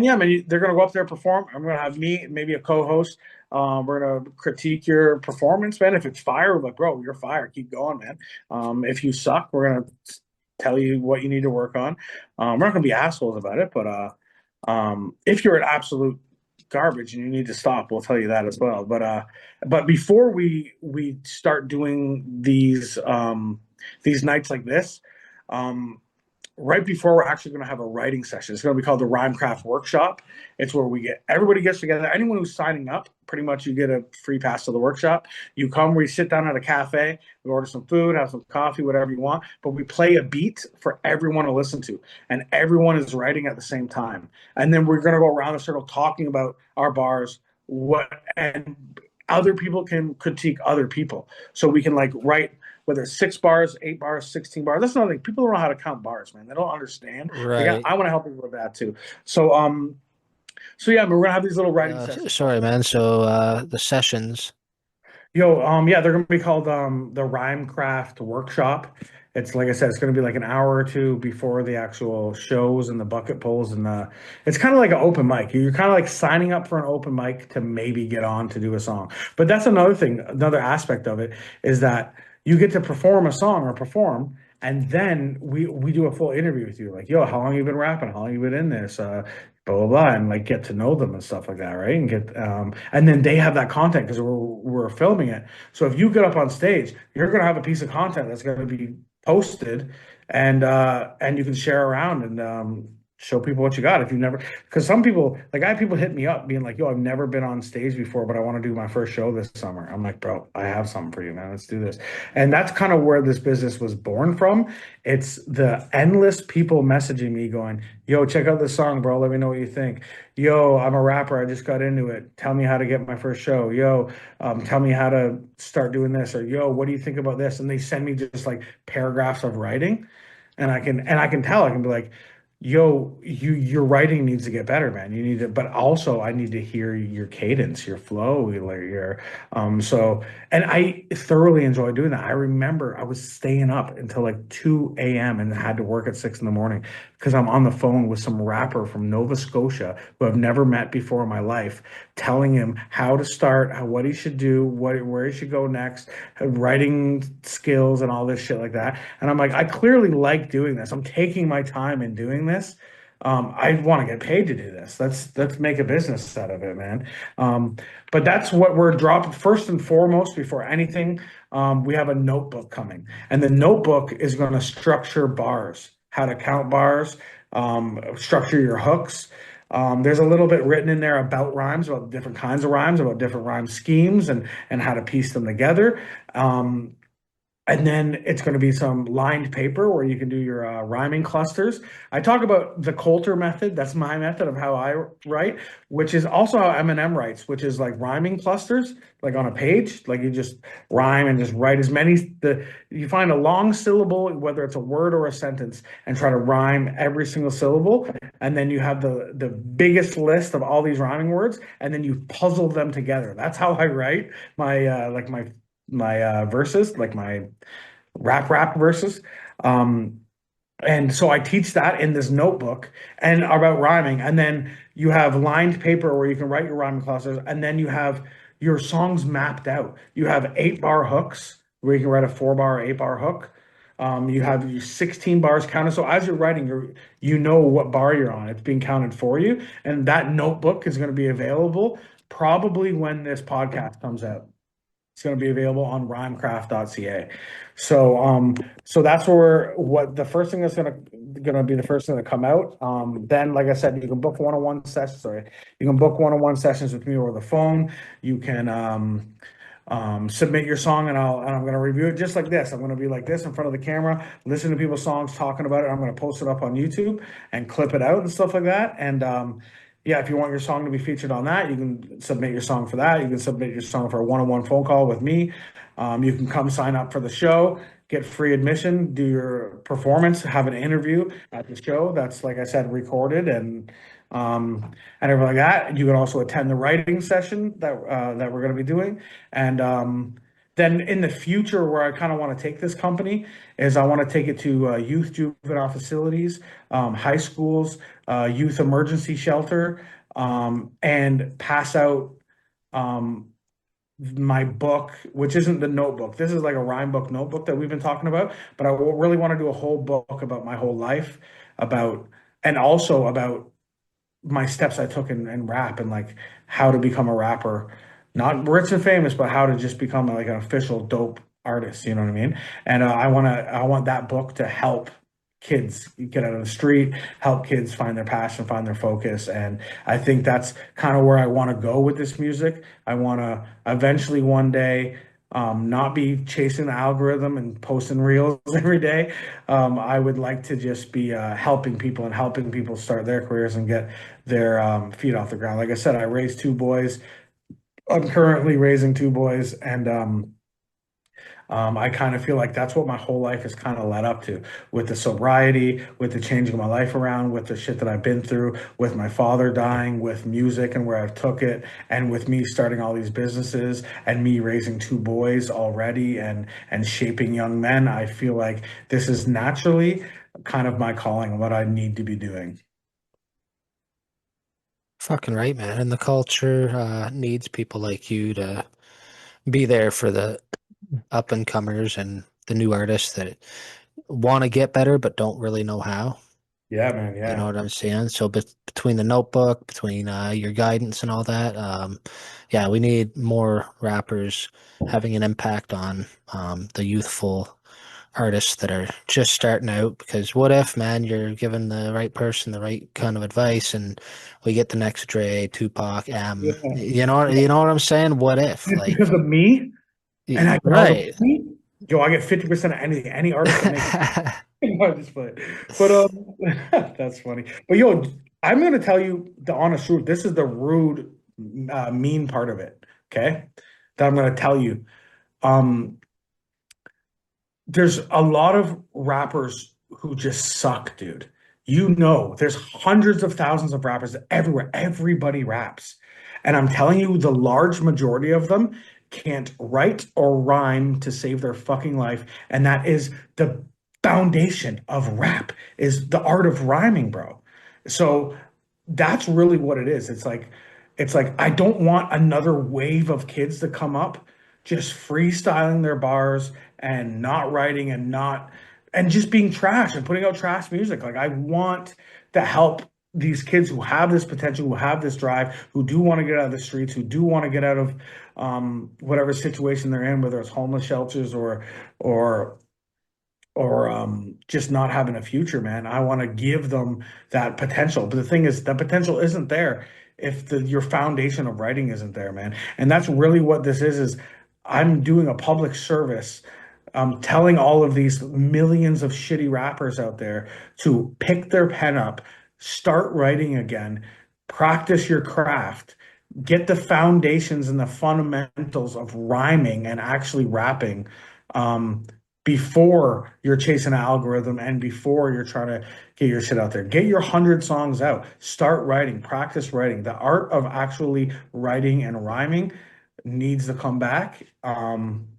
S2: yeah, man, they're going to go up there perform. I'm going to have me, maybe a co-host. We're gonna critique your performance, man. If it's fire, we're like, bro, you're fire. Keep going, man. If you suck, we're gonna tell you what you need to work on. We're not gonna be assholes about it, but if you're an absolute garbage and you need to stop, we'll tell you that as well. But before we start doing these nights like this, um, right before we're actually going to have a writing session. It's going to be called the Rhymecraft Workshop. It's where everybody gets together. Anyone who's signing up, pretty much you get a free pass to the workshop. You come, we sit down at a cafe, we order some food, have some coffee, whatever you want, but we play a beat for everyone to listen to. And everyone is writing at the same time. And then we're going to go around the circle talking about our bars, and other people can critique other people. So we can like write whether it's 6 bars, 8 bars, 16 bars. That's another thing. People don't know how to count bars, man. They don't understand. Like
S1: Right.
S2: I want to help people with that too. So yeah, we're gonna have these little writing sessions.
S1: Sorry, man. So the sessions.
S2: Yo, yeah, they're gonna be called the Rhymecraft Workshop. It's like I said, it's gonna be like an hour or two before the actual shows and the bucket pulls it's kind of like an open mic. You're kind of like signing up for an open mic to maybe get on to do a song. But that's another thing, another aspect of it is that you get to perform a song or perform, and then we do a full interview with you. Like, yo, how long you been rapping? How long you been in this? Blah blah blah, and like get to know them and stuff like that, right? And then they have that content because we're filming it. So if you get up on stage, you're gonna have a piece of content that's gonna be posted, and you can share around and show people what you got if you've never. Because some people, like I have people hit me up being like, "Yo, I've never been on stage before, but I want to do my first show this summer." I'm like, "Bro, I have something for you, man. Let's do this." And that's kind of where this business was born from. It's the endless people messaging me going, "Yo, check out this song, bro. Let me know what you think. Yo, I'm a rapper. I just got into it. Tell me how to get my first show. Yo, tell me how to start doing this. Or yo, what do you think about this?" And they send me just like paragraphs of writing, and I can tell. I can be like, yo, your writing needs to get better, man. You need to, but also I need to hear your cadence, your flow, so, and I thoroughly enjoy doing that. I remember I was staying up until like 2 a.m. and had to work at 6 in the morning because I'm on the phone with some rapper from Nova Scotia who I've never met before in my life, telling him how to start, what he should do, where he should go next, writing skills and all this shit like that. And I'm like, I clearly like doing this. I'm taking my time in doing this. I want to get paid to do this. Let's make a business out of it, man. Um, but that's what we're dropping first and foremost before anything. We have a notebook coming, and the notebook is going to structure bars, how to count bars, structure your hooks. There's a little bit written in there about rhymes, about different kinds of rhymes, about different rhyme schemes, and how to piece them together. Um, and then it's going to be some lined paper where you can do your rhyming clusters. I talk about the Kolter method. That's my method of how I write, which is also how Eminem writes, which is like rhyming clusters, like on a page. Like you just rhyme and just write as many. You find a long syllable, whether it's a word or a sentence, and try to rhyme every single syllable. And then you have the biggest list of all these rhyming words, and then you puzzle them together. That's how I write my verses, like my rap verses. Um, and so I teach that in this notebook and about rhyming. And then you have lined paper where you can write your rhyming clusters. And then you have your song's mapped out. You have 8 bar hooks where you can write a 4 bar or 8 bar hook. You have your 16 bars counted. So as you're writing, you know what bar you're on. It's being counted for you. And that notebook is going to be available probably when this podcast comes out. It's going to be available on rhymecraft.ca. So that's where what the first thing that's gonna be the first thing to come out. Then, like I said, you can book one-on-one sessions. Sorry, you can book one-on-one sessions with me over the phone. You can submit your song, and I'm gonna review it just like this. I'm gonna be like this in front of the camera, listen to people's songs, talking about it. I'm gonna post it up on YouTube and clip it out and stuff like that. And yeah, if you want your song to be featured on that, you can submit your song for that. You can submit your song for a one-on-one phone call with me. You can come sign up for the show, get free admission, do your performance, have an interview at the show. That's, like I said, recorded and everything like that. You can also attend the writing session that we're going to be doing. And then in the future, where I kind of want to take this company is I want to take it to youth juvenile facilities, high schools, youth emergency shelter, and pass out um, my book, which isn't the notebook. This is like a rhyme book notebook that we've been talking about, but I really want to do a whole book about my whole life, about and also about my steps I took in rap and like how to become a rapper, not rich and famous, but how to just become like an official dope artist. You know what I mean? And I want that book to help kids get out of the street, help kids find their passion, find their focus. And I think that's kind of where I want to go with this music. I want to eventually one day not be chasing the algorithm and posting reels every day. I would like to just be helping people and helping people start their careers and get their feet off the ground. Like I said, I raised 2 boys. I'm currently raising 2 boys, and I kind of feel like that's what my whole life has kind of led up to, with the sobriety, with the changing my life around, with the shit that I've been through, with my father dying, with music and where I've took it, and with me starting all these businesses and me raising 2 boys already and shaping young men. I feel like this is naturally kind of my calling, what I need to be doing.
S1: Fucking right, man. And the culture needs people like you to be there for the up and comers and the new artists that want to get better but don't really know how.
S2: Yeah, man.
S1: You know
S2: Yeah.
S1: what I'm saying? So between the notebook, between your guidance and all that, yeah, we need more rappers having an impact on the youthful artists that are just starting out. Because what if, man, you're giving the right person the right kind of advice, and we get the next Dre, Tupac,
S2: Yeah.
S1: you know what I'm saying? What if,
S2: It's because of me, and I get all the
S1: right?
S2: money. Yo, I get 50% of anything. Any artist that makes no, just play. But that's funny. But yo, I'm gonna tell you the honest truth. This is the rude, mean part of it. Okay, that I'm gonna tell you. Um, there's a lot of rappers who just suck, dude. You know, there's hundreds of thousands of rappers everywhere. Everybody raps. And I'm telling you, the large majority of them can't write or rhyme to save their fucking life. And that is the foundation of rap, is the art of rhyming, bro. So that's really what it is. It's like I don't want another wave of kids to come up just freestyling their bars and not writing and just being trash and putting out trash music. Like I want to help these kids who have this potential, who have this drive, who do want to get out of the streets, who do want to get out of whatever situation they're in, whether it's homeless shelters or just not having a future, man. I want to give them that potential. But the thing is, that potential isn't there if your foundation of writing isn't there, man. And that's really what this is I'm doing a public service, telling all of these millions of shitty rappers out there to pick their pen up, start writing again, practice your craft, get the foundations and the fundamentals of rhyming and actually rapping. Um, Before you're chasing an algorithm and before you're trying to get your shit out there. Get your 100 songs out. Start writing, practice writing. The art of actually writing and rhyming needs to come back,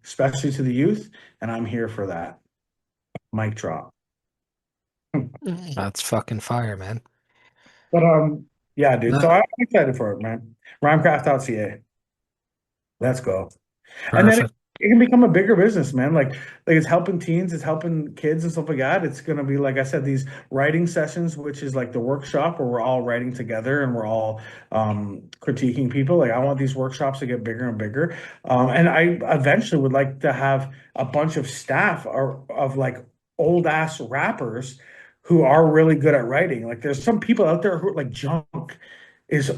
S2: especially to the youth. And I'm here for that. Mic drop.
S1: That's fucking fire, man.
S2: But yeah, dude.
S1: No,
S2: So I'm excited for it, man. Rhymecraft.ca. Let's go. And then
S1: Perfect.
S2: it can become a bigger business, man. Like it's helping teens, it's helping kids and stuff like that. It's gonna be like I said, these writing sessions, which is like the workshop where we're all writing together and we're all critiquing people. Like I want these workshops to get bigger and bigger. And I eventually would like to have a bunch of staff of like old ass rappers who are really good at writing. Like there's some people out there who like Junk is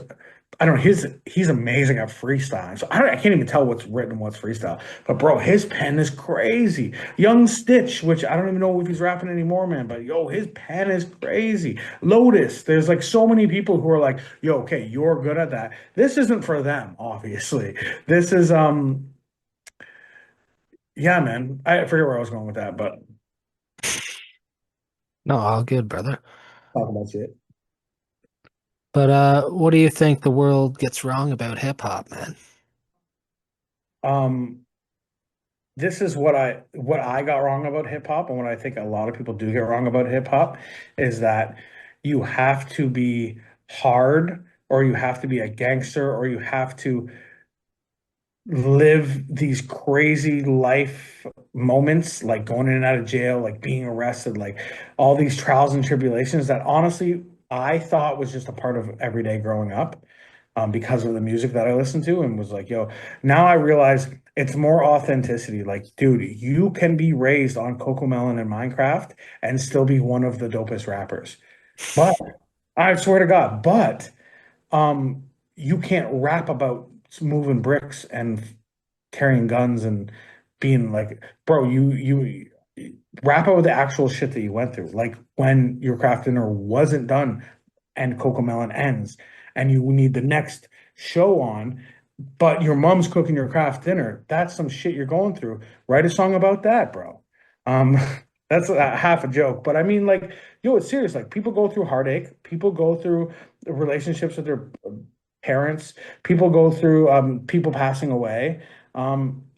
S2: I don't know. He's amazing at freestyle. So I can't even tell what's written and what's freestyle. But bro, his pen is crazy. Young Stitch, which I don't even know if he's rapping anymore, man. But yo, his pen is crazy. Lotus, there's like so many people who are like, yo, okay, you're good at that. This isn't for them, obviously. This is yeah, man. I forget where I was going with that, but
S1: No, all good, brother.
S2: talk about shit.
S1: But what do you think the world gets wrong about hip hop, man?
S2: Um, this is what I got wrong about hip hop, and what I think a lot of people do get wrong about hip hop is that you have to be hard, or you have to be a gangster, or you have to live these crazy life moments, like going in and out of jail, like being arrested, like all these trials and tribulations that honestly I thought was just a part of everyday growing up, because of the music that I listened to, and was like, yo, now I realize it's more authenticity. Like, dude, you can be raised on Coco Melon and Minecraft and still be one of the dopest rappers. But I swear to God, but um, you can't rap about moving bricks and carrying guns and being like, bro, you rap about the actual shit that you went through. Like when your craft dinner wasn't done and Cocomelon ends and you need the next show on, but your mom's cooking your craft dinner. That's some shit you're going through. Write a song about that, bro. Um, that's half a joke, but I mean, like, yo, it's serious. Like, people go through heartache. People go through relationships with their parents. People go through people passing away.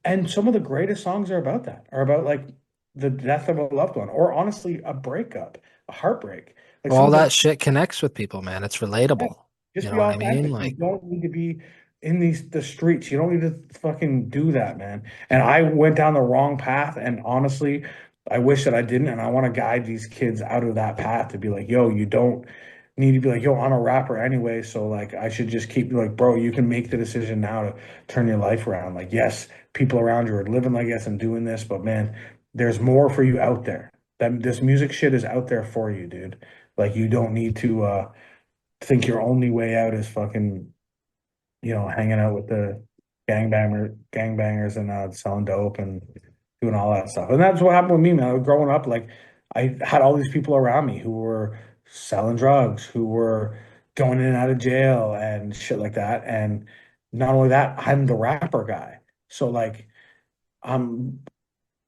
S2: And some of the greatest songs are about that, are about like the death of a loved one, or honestly, a breakup, a heartbreak. Like some
S1: All
S2: of the
S1: that shit connects with people, man. It's
S2: yeah,
S1: relatable. You
S2: just
S1: know
S2: be
S1: what I mean?
S2: authentic. You
S1: Like,
S2: don't need to be in the streets. You don't need to fucking do that, man. And I went down the wrong path, and honestly, I wish that I didn't. And I want to guide these kids out of that path to be like, yo, you don't need to be like, yo, I'm a rapper anyway, so like I should just keep like, bro, you can make the decision now to turn your life around. Like, yes, people around you are living like this and doing this, but man, there's more for you out there. That this music shit is out there for you, dude. Like you don't need to think your only way out is fucking, hanging out with the gangbangers and selling dope and doing all that stuff. And that's what happened with me, man. I was growing up, like I had all these people around me who were selling drugs, who were going in and out of jail and shit like that. And not only that, I'm the rapper guy. So like I'm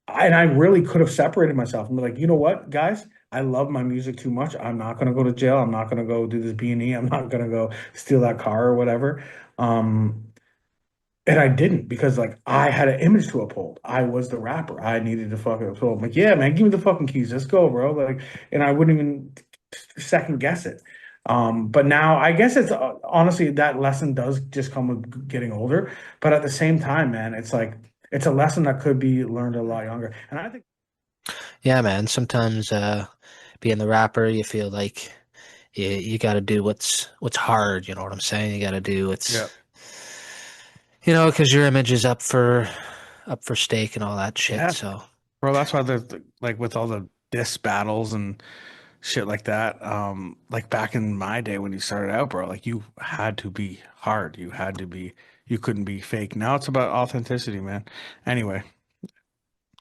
S2: and I really could have separated myself and be like, you know what, guys, I love my music too much. I'm not gonna go to jail. I'm not gonna go do this B&E. I'm not gonna go steal that car or whatever. Um, and I didn't because like I had an image to uphold. I was the rapper. I needed to fucking uphold. I'm like, yeah, man, give me the fucking keys. Let's go, bro. Like, and I wouldn't even second guess it. But now I guess it's honestly that lesson does just come with getting older. But at the same time, man, it's like it's a lesson that could be learned a lot younger. And I think.
S1: yeah, man. Sometimes being the rapper, you feel like you got to do what's hard. You know what I'm saying? You got to do
S2: Yeah.
S1: because your image is up for stake and all that shit.
S2: Yeah,
S1: So
S2: bro, that's why like with all the diss battles and shit like that. Like back in my day when you started out, bro, like you had to be hard. You couldn't be fake. Now it's about authenticity, man. Anyway,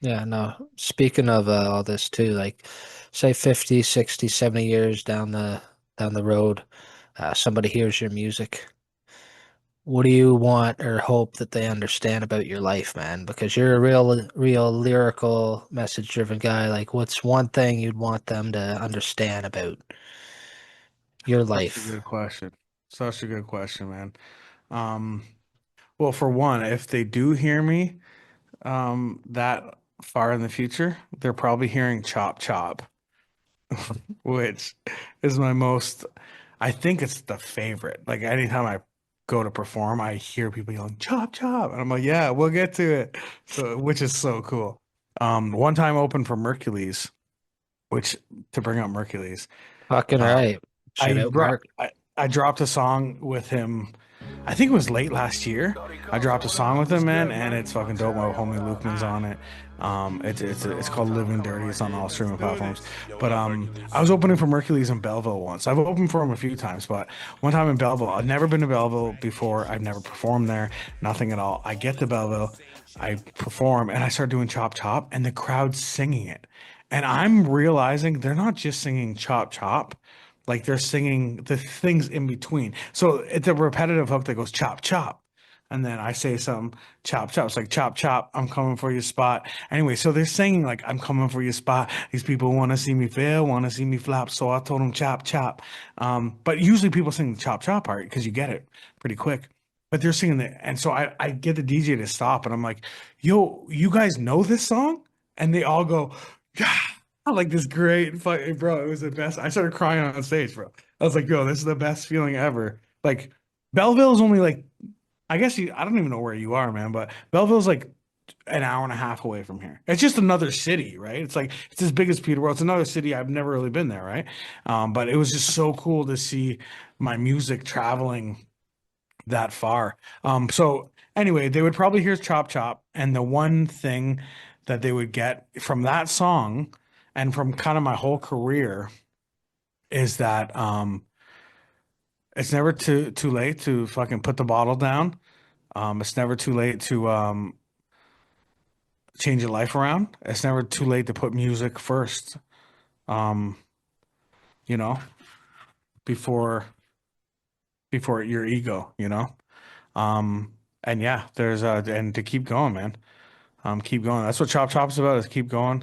S1: yeah, no. Speaking of all this too, like say 50, 60, 70 years down the road, somebody hears your music. What do you want or hope that they understand about your life, man? Because you're a real lyrical, message-driven guy. Like, what's one thing you'd want them to understand about your
S2: such a
S1: life?
S2: good question. Such a good question, man. Um, well, for one, if they do hear me, that far in the future, they're probably hearing chop chop, which is my most, I think it's the favorite. Like anytime I
S3: go to perform, I hear people yelling chop chop, and I'm like, yeah, we'll get to it. So, which is so cool. One time opened for Mercules, which to bring up Mercules,
S1: Fucking
S3: uh,
S1: right. Shout out, Mark.
S3: I dropped a song with him. I think it was late last year. I dropped a song with him, man, and it's fucking dope. My homie Lukeman's on it. It's called Living Dirty. It's on all streaming platforms. But I was opening for Mercules in Belleville once. I've opened for him a few times, but one time in Belleville, I've never been to Belleville before. I've never performed there, nothing at all. I get to Belleville, I perform, and I start doing Chop Chop, and the crowd's singing it. And I'm realizing they're not just singing Chop Chop, like they're singing the things in between. So it's a repetitive hook that goes chop chop. And then I say something, chop chop. It's like chop chop, I'm coming for your spot. Anyway, so they're singing like I'm coming for your spot. These people want to see me fail, want to see me flop. So I told them chop chop. But usually people sing the chop chop part because you get it pretty quick. But they're singing it. And so I get the DJ to stop and I'm like, yo, you guys know this song? And they all go, yeah. I like this great fight, bro. It was the best. I started crying on stage, bro. I was like, yo, this is the best feeling ever. Like Belleville's only like, I guess I don't even know where you are, man, but Belleville's like an hour and a half away from here. It's just another city, right? It's like it's as big as Peterborough. It's another city. I've never really been there, right? But it was just so cool to see my music traveling that far. So anyway, they would probably hear Chop Chop, and the one thing that they would get from that song and from kind of my whole career is that it's never too late to fucking put the bottle down. It's never too late to change your life around. It's never too late to put music first. Um, you know, before your ego, you know. And yeah, there's and to keep going, man. Keep going. That's what Chop Chop's about, is keep going.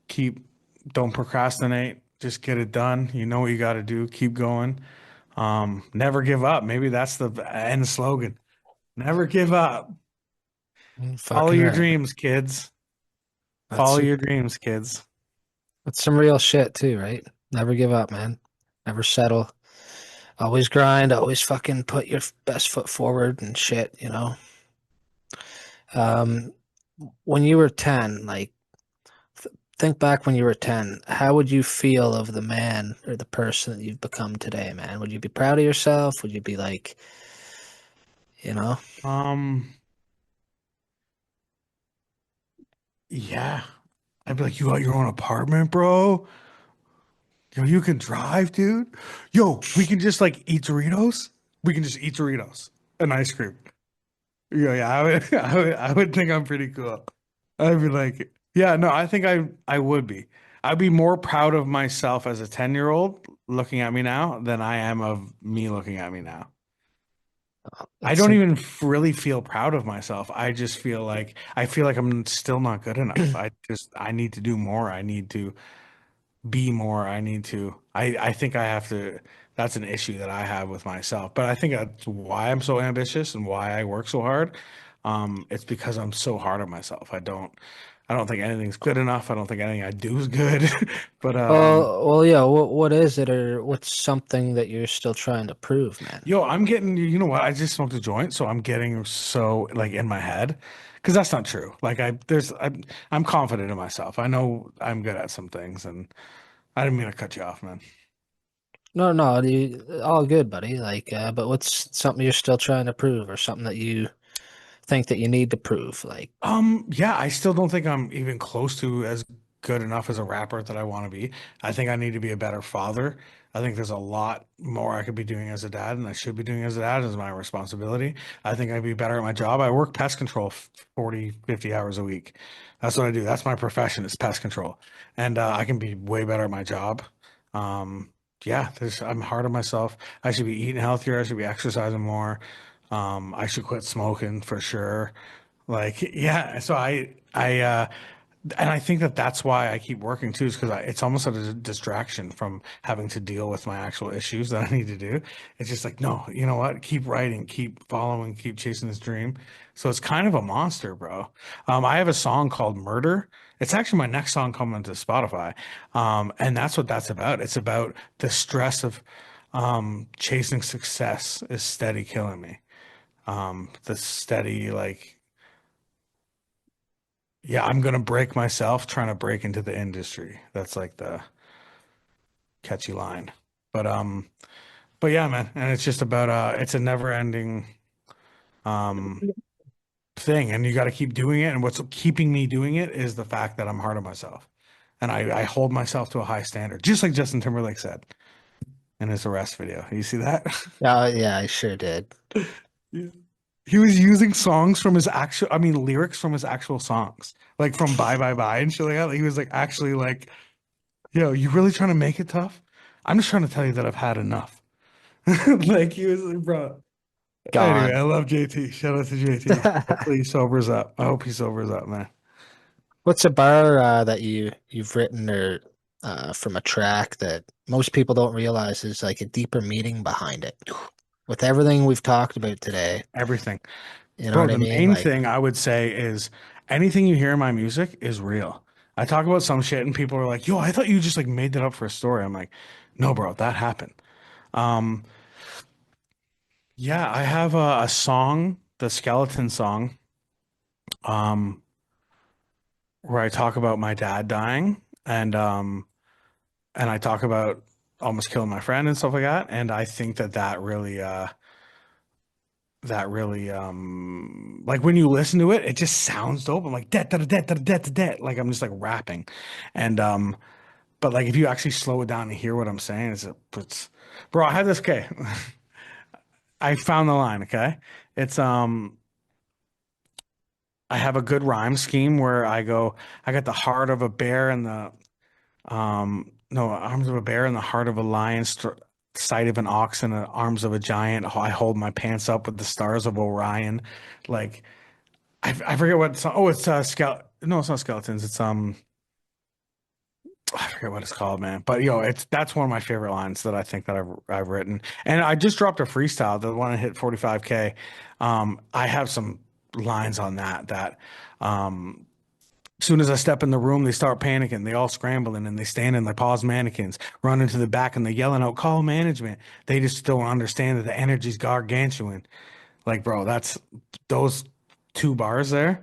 S3: Keep Don't procrastinate. Just get it done. You know what you got to do. Keep going. Never give up. Maybe that's the end slogan. Never give up. Follow
S1: Fucking
S3: your
S1: right.
S3: dreams, kids.
S1: That's
S3: Follow
S1: some,
S3: your dreams, kids.
S1: that's some real shit too, right? Never give up, man. Never settle. Always grind. Always fucking put your best foot forward and shit, you know? Um, when you were 10, like, think back when you were 10, how would you feel of the man or the person that you've become today, man? Would you be proud of yourself? Would you be like, you know?
S3: Um, yeah. I'd be like, you got your own apartment, bro? Yo, you can drive, dude. Yo, we can just like eat Doritos. We can just eat Doritos and ice cream. Yeah, I would, I would think I'm pretty cool. I'd be like, yeah, no, I think I would be. I'd be more proud of myself as a 10-year-old looking at me now than I am of me looking at me now. I
S1: That's
S3: don't
S1: some,
S3: even really feel proud of myself. I feel like I'm still not good enough. I need to do more. I need to be more. I think I have to, that's an issue that I have with myself. But I think that's why I'm so ambitious and why I work so hard. It's because I'm so hard on myself. I don't think anything's good enough. I don't think anything I do is good. But
S1: well, yeah. What is it, or what's something that you're still trying to prove, man?
S3: yo, I'm getting, you know what? I just smoked a joint, so I'm getting so like in my head because that's not true. Like I'm confident in myself. I know I'm good at some things, and I didn't mean to cut you off, man.
S1: No, no, all good, buddy. Like, but what's something you're still trying to prove, or something that you think that you need to prove? Like,
S3: Yeah, I still don't think I'm even close to as good enough as a rapper that I want to be. I think I need to be a better father. I think there's a lot more I could be doing as a dad, and I should be doing as a dad as my responsibility. I think I'd be better at my job. I work pest control 40, 50 hours a week. That's what I do. That's my profession, is pest control. And I can be way better at my job. Um, yeah, I'm hard on myself. I should be eating healthier. I should be exercising more. I should quit smoking for sure. Like, yeah, so and I think that that's why I keep working too, is because it's almost a distraction from having to deal with my actual issues that I need to do. It's just like, no, you know what? Keep writing, keep following, keep chasing this dream. So it's kind of a monster, bro. I have a song called Murder. It's actually my next song coming to Spotify. And that's what that's about. It's about the stress of chasing success is steady killing me. The steady, like, yeah, I'm gonna break myself trying to break into the industry. That's like the catchy line. But but yeah, man, and it's just about it's a never ending um thing, and you got to keep doing it. And what's keeping me doing it is the fact that I'm hard on myself, and I hold myself to a high standard, just like Justin Timberlake said in his arrest video. You see that?
S1: Oh yeah, I sure did.
S3: Yeah. He was using songs from his actual, I mean, lyrics from his actual songs, like from Bye Bye Bye and shit like that. He was like actually like, yo, you really trying to make it tough? I'm just trying to tell you that I've had enough. Like he was like, bro. Anyway,
S1: Gone.
S3: I love JT. Shout out to JT. Hopefully he sobers up. I hope he sobers up, man.
S1: What's a bar that you've written or from a track that most people don't realize is like a deeper meaning behind it? With everything we've talked about today,
S3: Everything.
S1: you know
S3: Bro,
S1: what I
S3: the
S1: mean?
S3: main
S1: Like,
S3: thing I would say is anything you hear in my music is real. I talk about some shit and people are like, yo, I thought you just like made that up for a story. I'm like, no, bro, that happened. Um, yeah, I have a song, the Skeleton song, um, where I talk about my dad dying and I talk about almost killing my friend and stuff like that. And I think that that really like when you listen to it, it just sounds dope. I'm like that that that that that that like I'm just like rapping. And but like if you actually slow it down and hear what I'm saying, it's bro, I had this okay. I found the line, okay? It's I have a good rhyme scheme where I go, I got the heart of a bear and the no, arms of a bear and the heart of a lion, sight of an ox and the arms of a giant. I hold my pants up with the stars of Orion. Like I forget what song. Oh, it's no, it's not skeletons. It's I forget what it's called, man. But yo, it's that's one of my favorite lines that I think that I've written. And I just dropped a freestyle, the one that hit 45K. I have some lines on that as soon as I step in the room, they start panicking. They all scrambling and they stand in like pause mannequins, run into the back and they yelling out, call management. They just don't understand that the energy's gargantuan. Like, bro, that's those 2 bars there.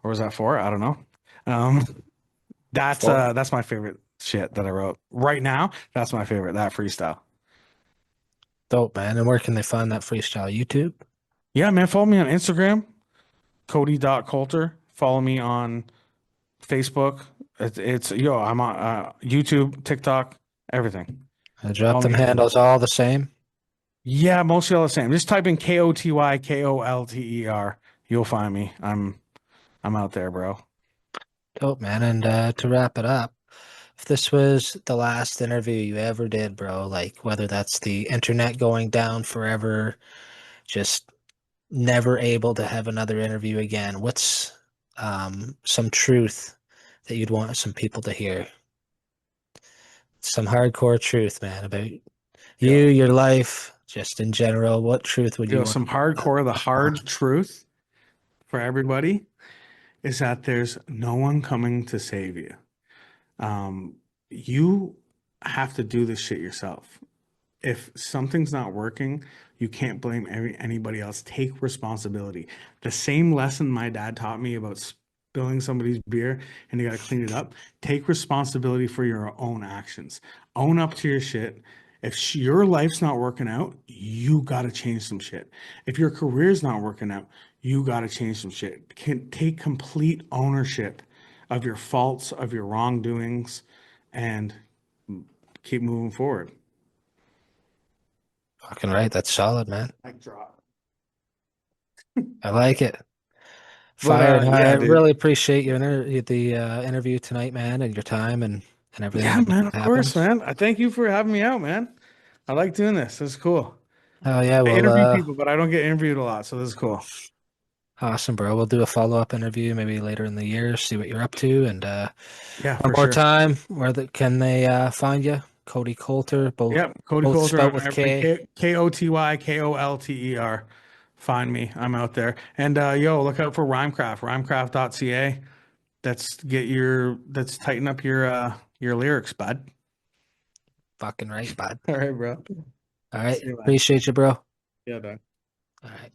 S3: Or was that 4? I don't know. Um,
S1: for
S3: that's my favorite shit that I wrote. Right now, that's my favorite, that freestyle.
S1: dope, man. And where can they find that freestyle? YouTube?
S3: Yeah, man, follow me on Instagram, Koty.Kolter. Follow me on Facebook. It's yo, I'm on YouTube, TikTok, everything.
S1: I dropped
S3: Follow
S1: them
S3: me everywhere.
S1: handles all the same.
S3: Yeah, mostly all the same. Just type in KOTYKOLTER. You'll find me. I'm out there, bro.
S1: Dope, man. And to wrap it up, if this was the last interview you ever did, bro, like whether that's the internet going down forever, just never able to have another interview again, what's some truth that you'd want some people to hear? Some hardcore truth, man, about you,
S3: Yo,
S1: your life, just in general. What truth would you want?
S3: some hardcore, the hard truth for everybody is that there's no one coming to save you. Um, you have to do this shit yourself. If something's not working, you can't blame anybody else. Take responsibility. The same lesson my dad taught me about spilling somebody's beer and you got to clean it up. Take responsibility for your own actions. Own up to your shit. If your life's not working out, you got to change some shit. If your career's not working out, you got to change some shit. Can take complete ownership of your faults, of your wrongdoings, and keep moving forward.
S1: Fucking right. That's solid, man.
S3: Mic drop.
S1: I like it.
S3: But
S1: Fire. And I
S3: yeah, dude.
S1: really appreciate the interview tonight, man, and your time and everything
S3: Yeah,
S1: that
S3: man, of course,
S1: happened.
S3: man. I thank you for having me out, man. I like doing this. This is cool.
S1: Oh yeah,
S3: I
S1: well,
S3: interview people, but I don't get interviewed a lot, so this is cool.
S1: awesome, bro. We'll do a follow-up interview maybe later in the year, see what you're up to, and
S3: Yeah,
S1: one
S3: for
S1: more
S3: sure.
S1: time, can they find you? Koty Kolter,
S3: Yep, Koty
S1: both
S3: Kolter
S1: spelled
S3: on
S1: with
S3: everything.
S1: K.
S3: KOTYKOLTER. Find me. I'm out there. And yo, look out for Rhymecraft, rhymecraft.ca. That's tighten up your lyrics, bud.
S1: Fucking right, bud.
S3: All right, bro.
S1: All right,
S3: See you, man.
S1: appreciate you, bro.
S3: Yeah, done.
S1: All right.